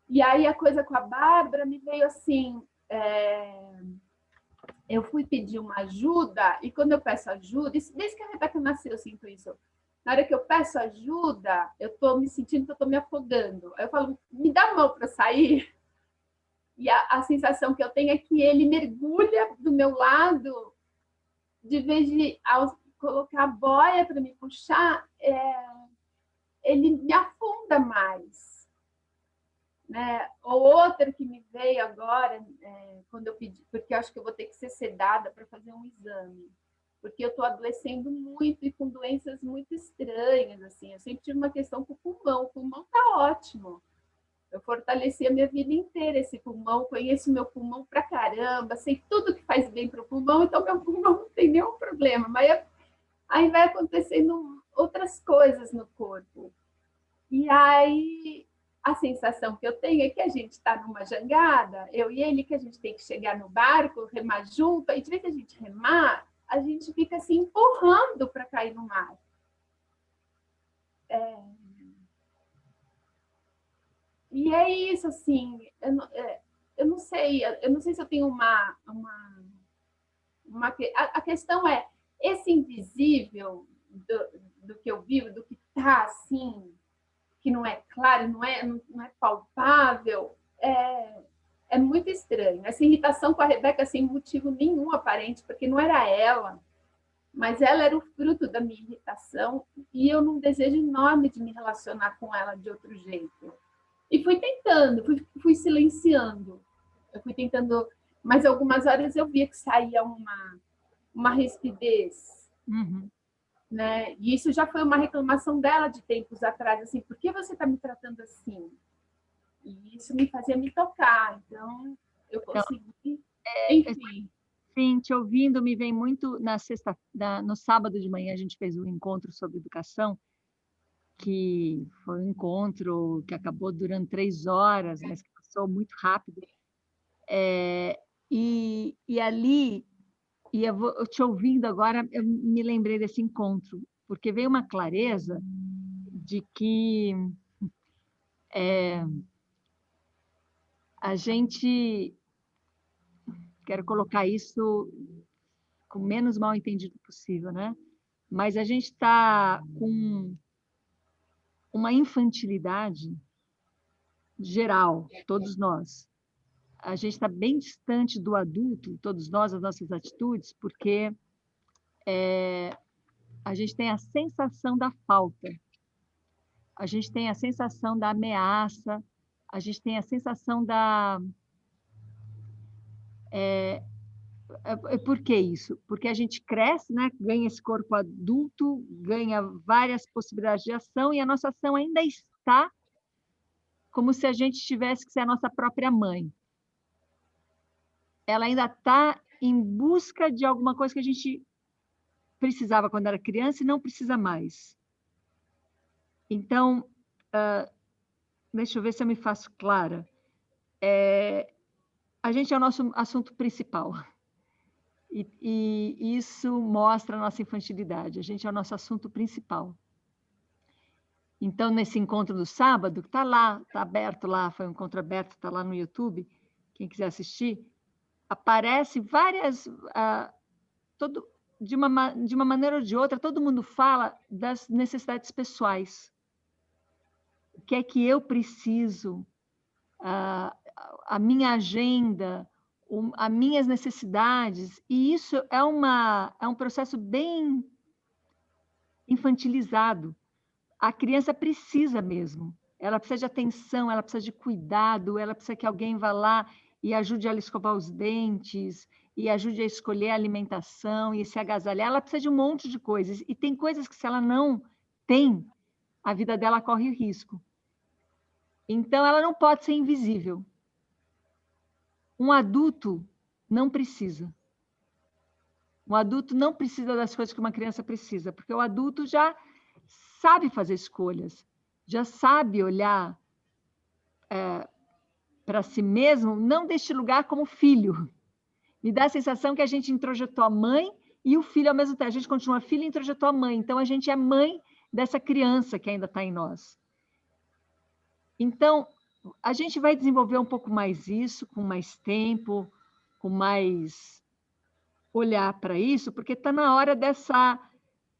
E aí a coisa com a Bárbara me veio assim... Eu fui pedir uma ajuda, e quando eu peço ajuda, desde que a Rebeca nasceu eu sinto isso. Na hora que eu peço ajuda, eu estou me sentindo que eu estou me afogando. Aí eu falo, me dá a mão para sair. E a sensação que eu tenho é que ele mergulha do meu lado, de vez de colocar a boia para me puxar, ele me afunda mais. Né? Ou outra que me veio agora, quando eu pedi, porque eu acho que eu vou ter que ser sedada para fazer um exame, porque eu estou adoecendo muito e com doenças muito estranhas, assim. Eu sempre tive uma questão com o pulmão está ótimo. Eu fortaleci a minha vida inteira esse pulmão, conheço meu pulmão pra caramba, sei tudo que faz bem para o pulmão, então meu pulmão não tem nenhum problema, mas aí vai acontecendo outras coisas no corpo. E aí a sensação que eu tenho é que a gente está numa jangada, eu e ele, que a gente tem que chegar no barco, remar junto, aí de vez que a gente remar, a gente fica assim empurrando para cair no mar. E é isso, assim, eu não sei se eu tenho a questão é, esse invisível do que eu vivo, do que está assim, que não é claro, não é palpável, é muito estranho. Essa irritação com a Rebeca sem motivo nenhum aparente, porque não era ela, mas ela era o fruto da minha irritação e eu num desejo enorme de me relacionar com ela de outro jeito. E fui tentando, fui silenciando. Eu fui tentando, mas algumas horas eu via que saía uma rispidez. Uhum. Né? E isso já foi uma reclamação dela de tempos atrás, assim, por que você está me tratando assim? E isso me fazia me tocar, então eu consegui, enfim. Sim, te ouvindo, me vem muito no sábado de manhã a gente fez um encontro sobre educação, que foi um encontro que acabou durando 3 horas, mas que passou muito rápido. E ali, eu te ouvindo agora, eu me lembrei desse encontro, porque veio uma clareza de que a gente, quero colocar isso com o menos mal entendido possível, né? Mas a gente está com uma infantilidade geral, todos nós. A gente está bem distante do adulto, todos nós, as nossas atitudes, porque a gente tem a sensação da falta, a gente tem a sensação da ameaça, a gente tem a sensação da... Por que isso? Porque a gente cresce, né? Ganha esse corpo adulto, ganha várias possibilidades de ação, e a nossa ação ainda está como se a gente tivesse que ser a nossa própria mãe. Ela ainda está em busca de alguma coisa que a gente precisava quando era criança e não precisa mais. Então, deixa eu ver se eu me faço clara. A gente é o nosso assunto principal. E isso mostra a nossa infantilidade. A gente é o nosso assunto principal. Então, nesse encontro do sábado, que está lá, está aberto lá, foi um encontro aberto, está lá no YouTube, quem quiser assistir, aparece várias... de uma maneira ou de outra, todo mundo fala das necessidades pessoais. O que é que eu preciso, a minha agenda, as minhas necessidades, e isso é um processo bem infantilizado. A criança precisa mesmo, ela precisa de atenção, ela precisa de cuidado, ela precisa que alguém vá lá e ajude ela a escovar os dentes, e ajude a escolher a alimentação, e se agasalhar, ela precisa de um monte de coisas, e tem coisas que se ela não tem, a vida dela corre risco. Então, ela não pode ser invisível. Um adulto não precisa. Um adulto não precisa das coisas que uma criança precisa, porque o adulto já sabe fazer escolhas, já sabe olhar para si mesmo, não deste lugar como filho. Me dá a sensação que a gente introjetou a mãe e o filho ao mesmo tempo. A gente continua filho e introjetou a mãe. Então, a gente é mãe dessa criança que ainda está em nós. Então, a gente vai desenvolver um pouco mais isso, com mais tempo, com mais olhar para isso, porque está na hora dessa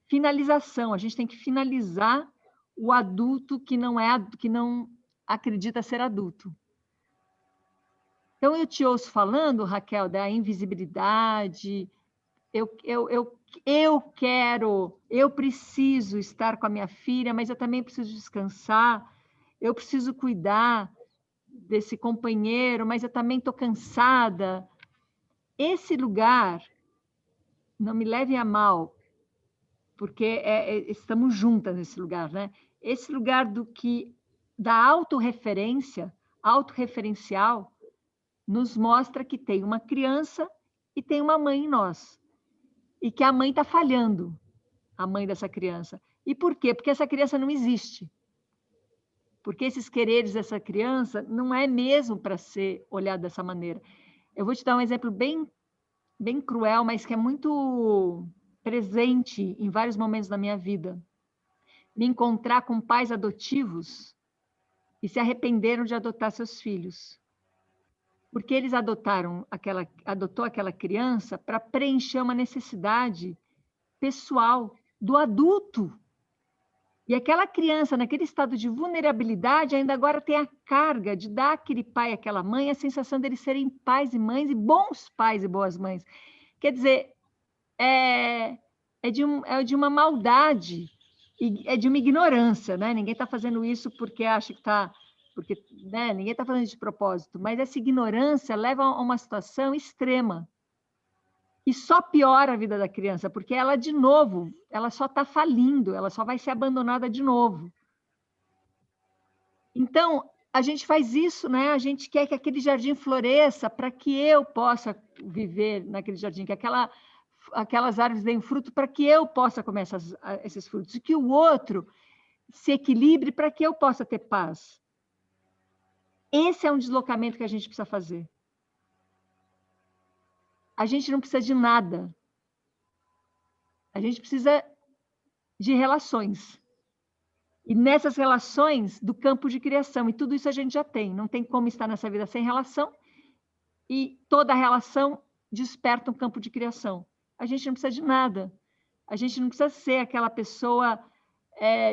finalização. A gente tem que finalizar o adulto que não acredita ser adulto. Então, eu te ouço falando, Raquel, da invisibilidade. Eu preciso estar com a minha filha, mas eu também preciso descansar. Eu preciso cuidar desse companheiro, mas eu também estou cansada. Esse lugar, não me leve a mal, porque estamos juntas nesse lugar, né? Esse lugar da autorreferência, autorreferencial, nos mostra que tem uma criança e tem uma mãe em nós. E que a mãe está falhando, a mãe dessa criança. E por quê? Porque essa criança não existe. Porque esses quereres dessa criança não é mesmo para ser olhado dessa maneira. Eu vou te dar um exemplo bem, bem cruel, mas que é muito presente em vários momentos da minha vida. Me encontrar com pais adotivos e se arrependeram de adotar seus filhos. Porque eles adotou aquela criança para preencher uma necessidade pessoal do adulto. E aquela criança, naquele estado de vulnerabilidade, ainda agora tem a carga de dar àquele pai e àquela mãe a sensação deles serem pais e mães, e bons pais e boas mães. Quer dizer, é de uma maldade, e é de uma ignorância, né? Ninguém está fazendo isso porque acha que está... Porque, né, ninguém está fazendo isso de propósito, mas essa ignorância leva a uma situação extrema. E só piora a vida da criança, porque ela, de novo, ela só está falindo, ela só vai ser abandonada de novo. Então, a gente faz isso, né? A gente quer que aquele jardim floresça para que eu possa viver naquele jardim, que aquelas árvores deem fruto para que eu possa comer esses frutos, e que o outro se equilibre para que eu possa ter paz. Esse é um deslocamento que a gente precisa fazer. A gente não precisa de nada. A gente precisa de relações. E nessas relações, do campo de criação. E tudo isso a gente já tem. Não tem como estar nessa vida sem relação. E toda relação desperta um campo de criação. A gente não precisa de nada. A gente não precisa ser aquela pessoa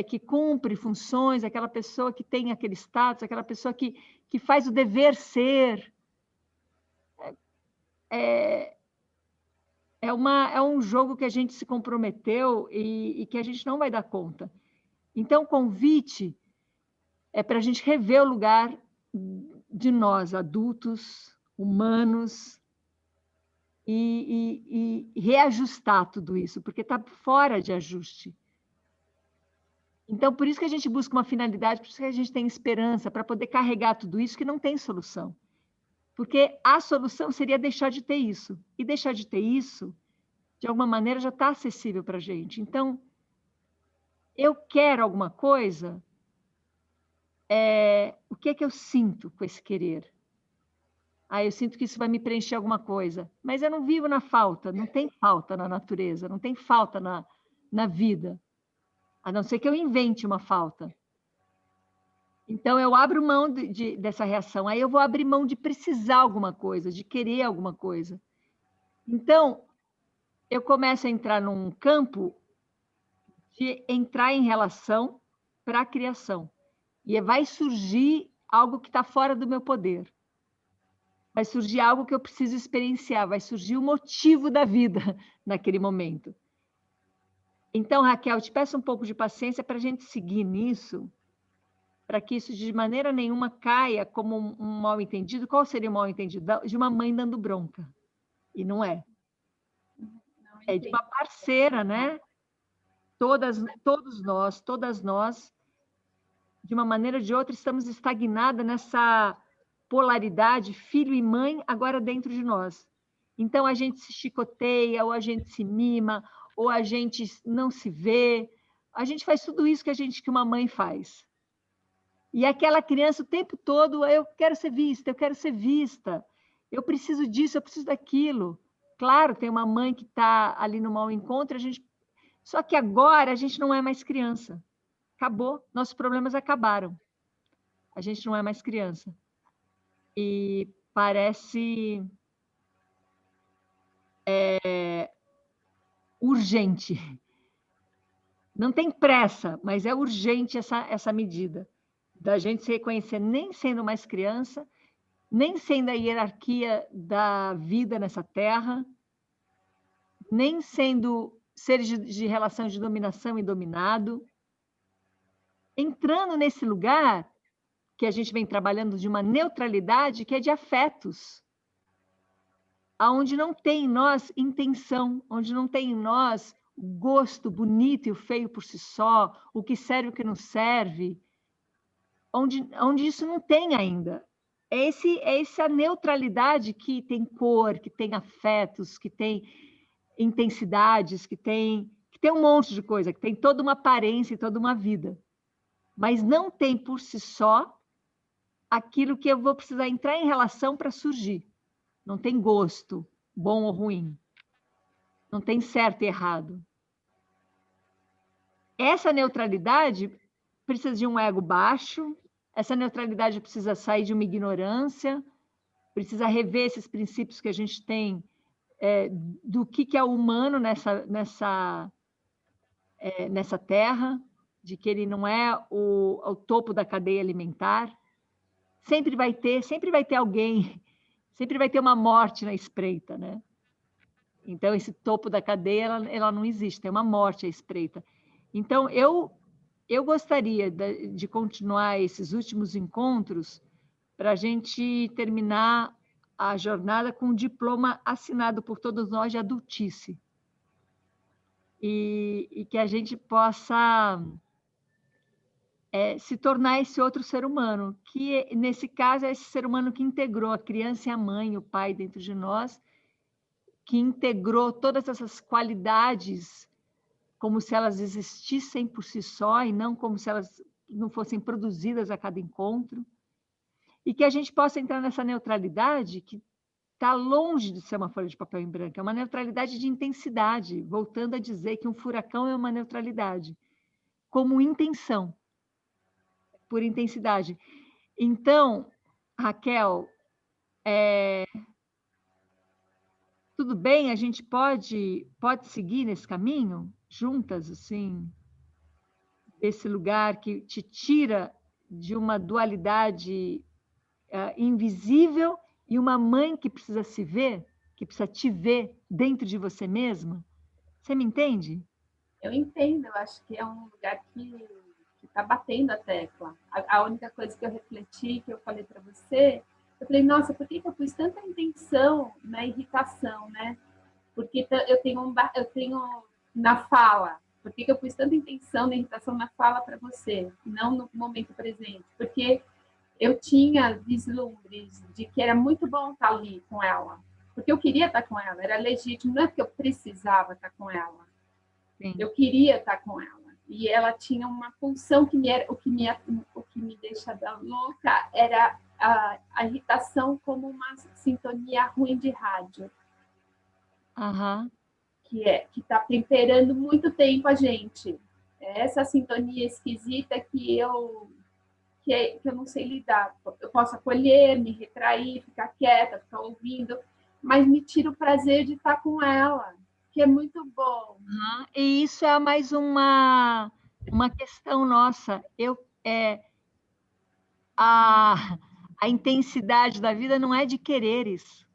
que cumpre funções, aquela pessoa que tem aquele status, aquela pessoa que faz o dever ser. É um jogo que a gente se comprometeu e que a gente não vai dar conta. Então, o convite é para a gente rever o lugar de nós, adultos, humanos, e reajustar tudo isso, porque está fora de ajuste. Então, por isso que a gente busca uma finalidade, por isso que a gente tem esperança, para poder carregar tudo isso que não tem solução. Porque a solução seria deixar de ter isso. E deixar de ter isso, de alguma maneira, já está acessível para a gente. Então, eu quero alguma coisa, o que é que eu sinto com esse querer? Eu sinto que isso vai me preencher alguma coisa. Mas eu não vivo na falta, não tem falta na natureza, não tem falta na vida. A não ser que eu invente uma falta. Então, eu abro mão dessa reação. Aí eu vou abrir mão de precisar alguma coisa, de querer alguma coisa. Então, eu começo a entrar num campo de entrar em relação para a criação. E vai surgir algo que está fora do meu poder. Vai surgir algo que eu preciso experienciar. Vai surgir o motivo da vida naquele momento. Então, Raquel, eu te peço um pouco de paciência para a gente seguir nisso, para que isso de maneira nenhuma caia como um mal-entendido. Qual seria o mal-entendido? De uma mãe dando bronca. E não é. É de uma parceira, né? Todas nós, de uma maneira ou de outra, estamos estagnadas nessa polaridade, filho e mãe, agora dentro de nós. Então, a gente se chicoteia, ou a gente se mima, ou a gente não se vê. A gente faz tudo isso que uma mãe faz. E aquela criança o tempo todo, eu quero ser vista, eu quero ser vista, eu preciso disso, eu preciso daquilo. Claro, tem uma mãe que está ali no mau encontro, só que agora a gente não é mais criança. Acabou, nossos problemas acabaram. A gente não é mais criança. E parece urgente. Não tem pressa, mas é urgente essa medida da gente se reconhecer nem sendo mais criança, nem sendo a hierarquia da vida nessa terra, nem sendo seres de relação de dominação e dominado, entrando nesse lugar que a gente vem trabalhando de uma neutralidade que é de afetos, onde não tem em nós intenção, onde não tem em nós o gosto bonito e o feio por si só, o que serve e o que não serve, onde isso não tem ainda. É essa neutralidade que tem cor, que tem afetos, que tem intensidades, que tem um monte de coisa, que tem toda uma aparência e toda uma vida. Mas não tem por si só aquilo que eu vou precisar entrar em relação para surgir. Não tem gosto, bom ou ruim. Não tem certo e errado. Essa neutralidade precisa de um ego baixo, essa neutralidade precisa sair de uma ignorância, precisa rever esses princípios que a gente tem do que é humano nessa nessa terra, de que ele não é o topo da cadeia alimentar. Sempre vai ter alguém, sempre vai ter uma morte na espreita, né? Então, esse topo da cadeia, ela não existe, tem uma morte à espreita. Então, eu gostaria de continuar esses últimos encontros para a gente terminar a jornada com um diploma assinado por todos nós de adultice. E que a gente possa se tornar esse outro ser humano, que nesse caso é esse ser humano que integrou a criança e a mãe, o pai dentro de nós, que integrou todas essas qualidades como se elas existissem por si só e não como se elas não fossem produzidas a cada encontro, e que a gente possa entrar nessa neutralidade que está longe de ser uma folha de papel em branco, é uma neutralidade de intensidade, voltando a dizer que um furacão é uma neutralidade, como intenção, por intensidade. Então, Raquel, tudo bem, a gente pode seguir nesse caminho, juntas, assim, desse lugar que te tira de uma dualidade invisível e uma mãe que precisa se ver, que precisa te ver dentro de você mesma? Você me entende? Eu entendo, eu acho que é um lugar que está batendo a tecla. A única coisa que eu refleti, que eu falei para você, eu falei, nossa, por que eu pus tanta intenção na irritação, né? Porque eu tenho na fala. Por que eu pus tanta intenção na irritação na fala para você, não no momento presente? Porque eu tinha vislumbres de que era muito bom estar ali com ela. Porque eu queria estar com ela, era legítimo, não é porque eu precisava estar com ela. Sim. Eu queria estar com ela. E ela tinha uma pulsão que o que me deixava louca era a irritação como uma sintonia ruim de rádio. Uhum. Que está temperando muito tempo a gente. É essa sintonia esquisita que eu não sei lidar. Eu posso acolher, me retrair, ficar quieta, ficar ouvindo, mas me tira o prazer de estar com ela, que é muito bom. Uhum. E isso é mais uma questão nossa. A intensidade da vida não é de quereres.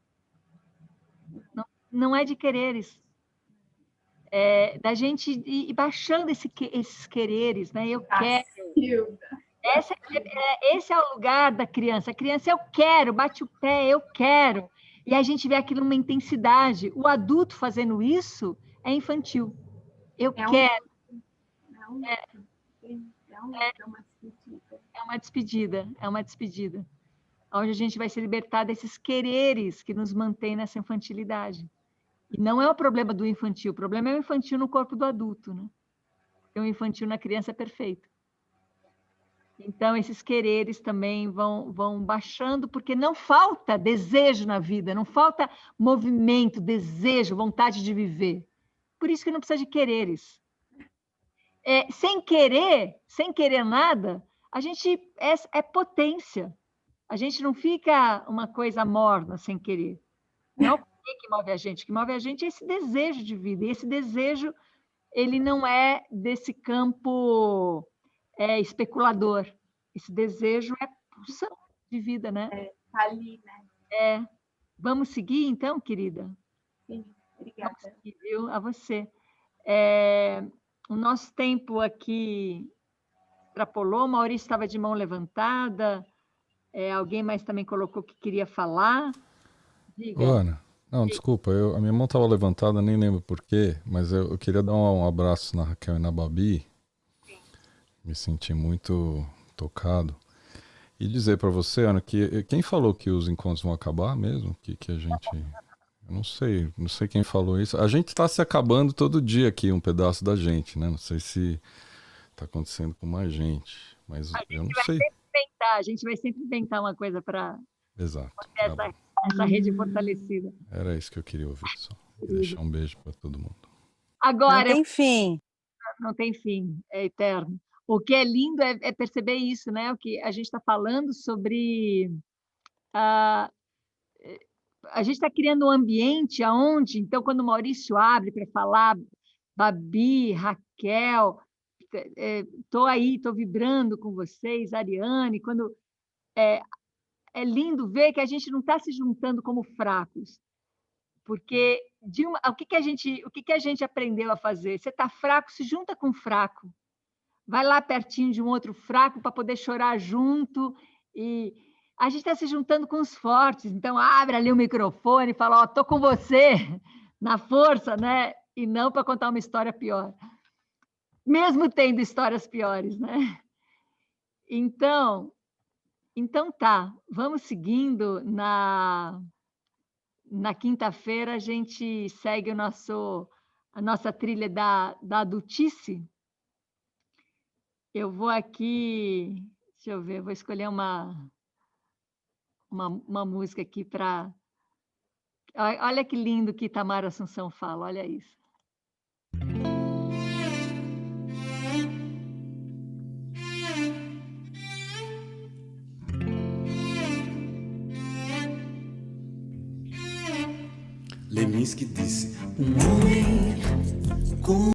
Não é de quereres. Da gente ir baixando esses quereres, né? Eu quero. Esse é o lugar da criança. A criança, eu quero, bate o pé, eu quero. E a gente vê aquilo numa intensidade. O adulto fazendo isso é infantil. Eu quero. É uma despedida. Onde a gente vai se libertar desses quereres que nos mantêm nessa infantilidade. E não é o problema do infantil, o problema é o infantil no corpo do adulto, né? Porque o infantil na criança é perfeito. Então, esses quereres também vão baixando, porque não falta desejo na vida, não falta movimento, desejo, vontade de viver. Por isso que não precisa de quereres. Sem querer nada, a gente é potência. A gente não fica uma coisa morna sem querer. Não é o que move a gente. O que move a gente é esse desejo de vida. E esse desejo, ele não é desse campo especulador. Esse desejo é pulsão de vida, né? Tá ali, né? Vamos seguir, então, querida? Sim, obrigada. Vamos seguir, viu? A você. O nosso tempo aqui extrapolou, o Maurício estava de mão levantada, alguém mais também colocou que queria falar. Diga. Ô, Ana, não, desculpa, a minha mão estava levantada, nem lembro porquê, mas eu queria dar um abraço na Raquel e na Babi. Me senti muito tocado. E dizer para você, Ana, que quem falou que os encontros vão acabar mesmo? Que a gente... Eu não sei quem falou isso. A gente está se acabando todo dia aqui, um pedaço da gente, né? Não sei se está acontecendo com mais gente, mas eu não sei. A gente vai sempre inventar uma coisa para Exato. Essa rede fortalecida. Era isso que eu queria ouvir só. Deixar um beijo para todo mundo. Agora, não tem fim. Não tem fim, é eterno. O que é lindo é perceber isso, né? O que a gente está falando sobre... A gente está criando um ambiente onde, então, quando o Maurício abre para falar Babi, Raquel, estou aí, estou vibrando com vocês, Ariane, quando é lindo ver que a gente não está se juntando como fracos, porque o que a gente aprendeu a fazer? Você está fraco, se junta com fraco, vai lá pertinho de um outro fraco para poder chorar junto, e a gente está se juntando com os fortes, então abre ali o microfone e fala, ó, tô com você, na força, né? E não para contar uma história pior, mesmo tendo histórias piores, né? Então tá, vamos seguindo. Na quinta-feira a gente segue a nossa trilha da adultice. Eu vou aqui, deixa eu ver, vou escolher uma música aqui para... Olha que lindo que Tamara Assunção fala, olha isso. Leminski disse: um homem com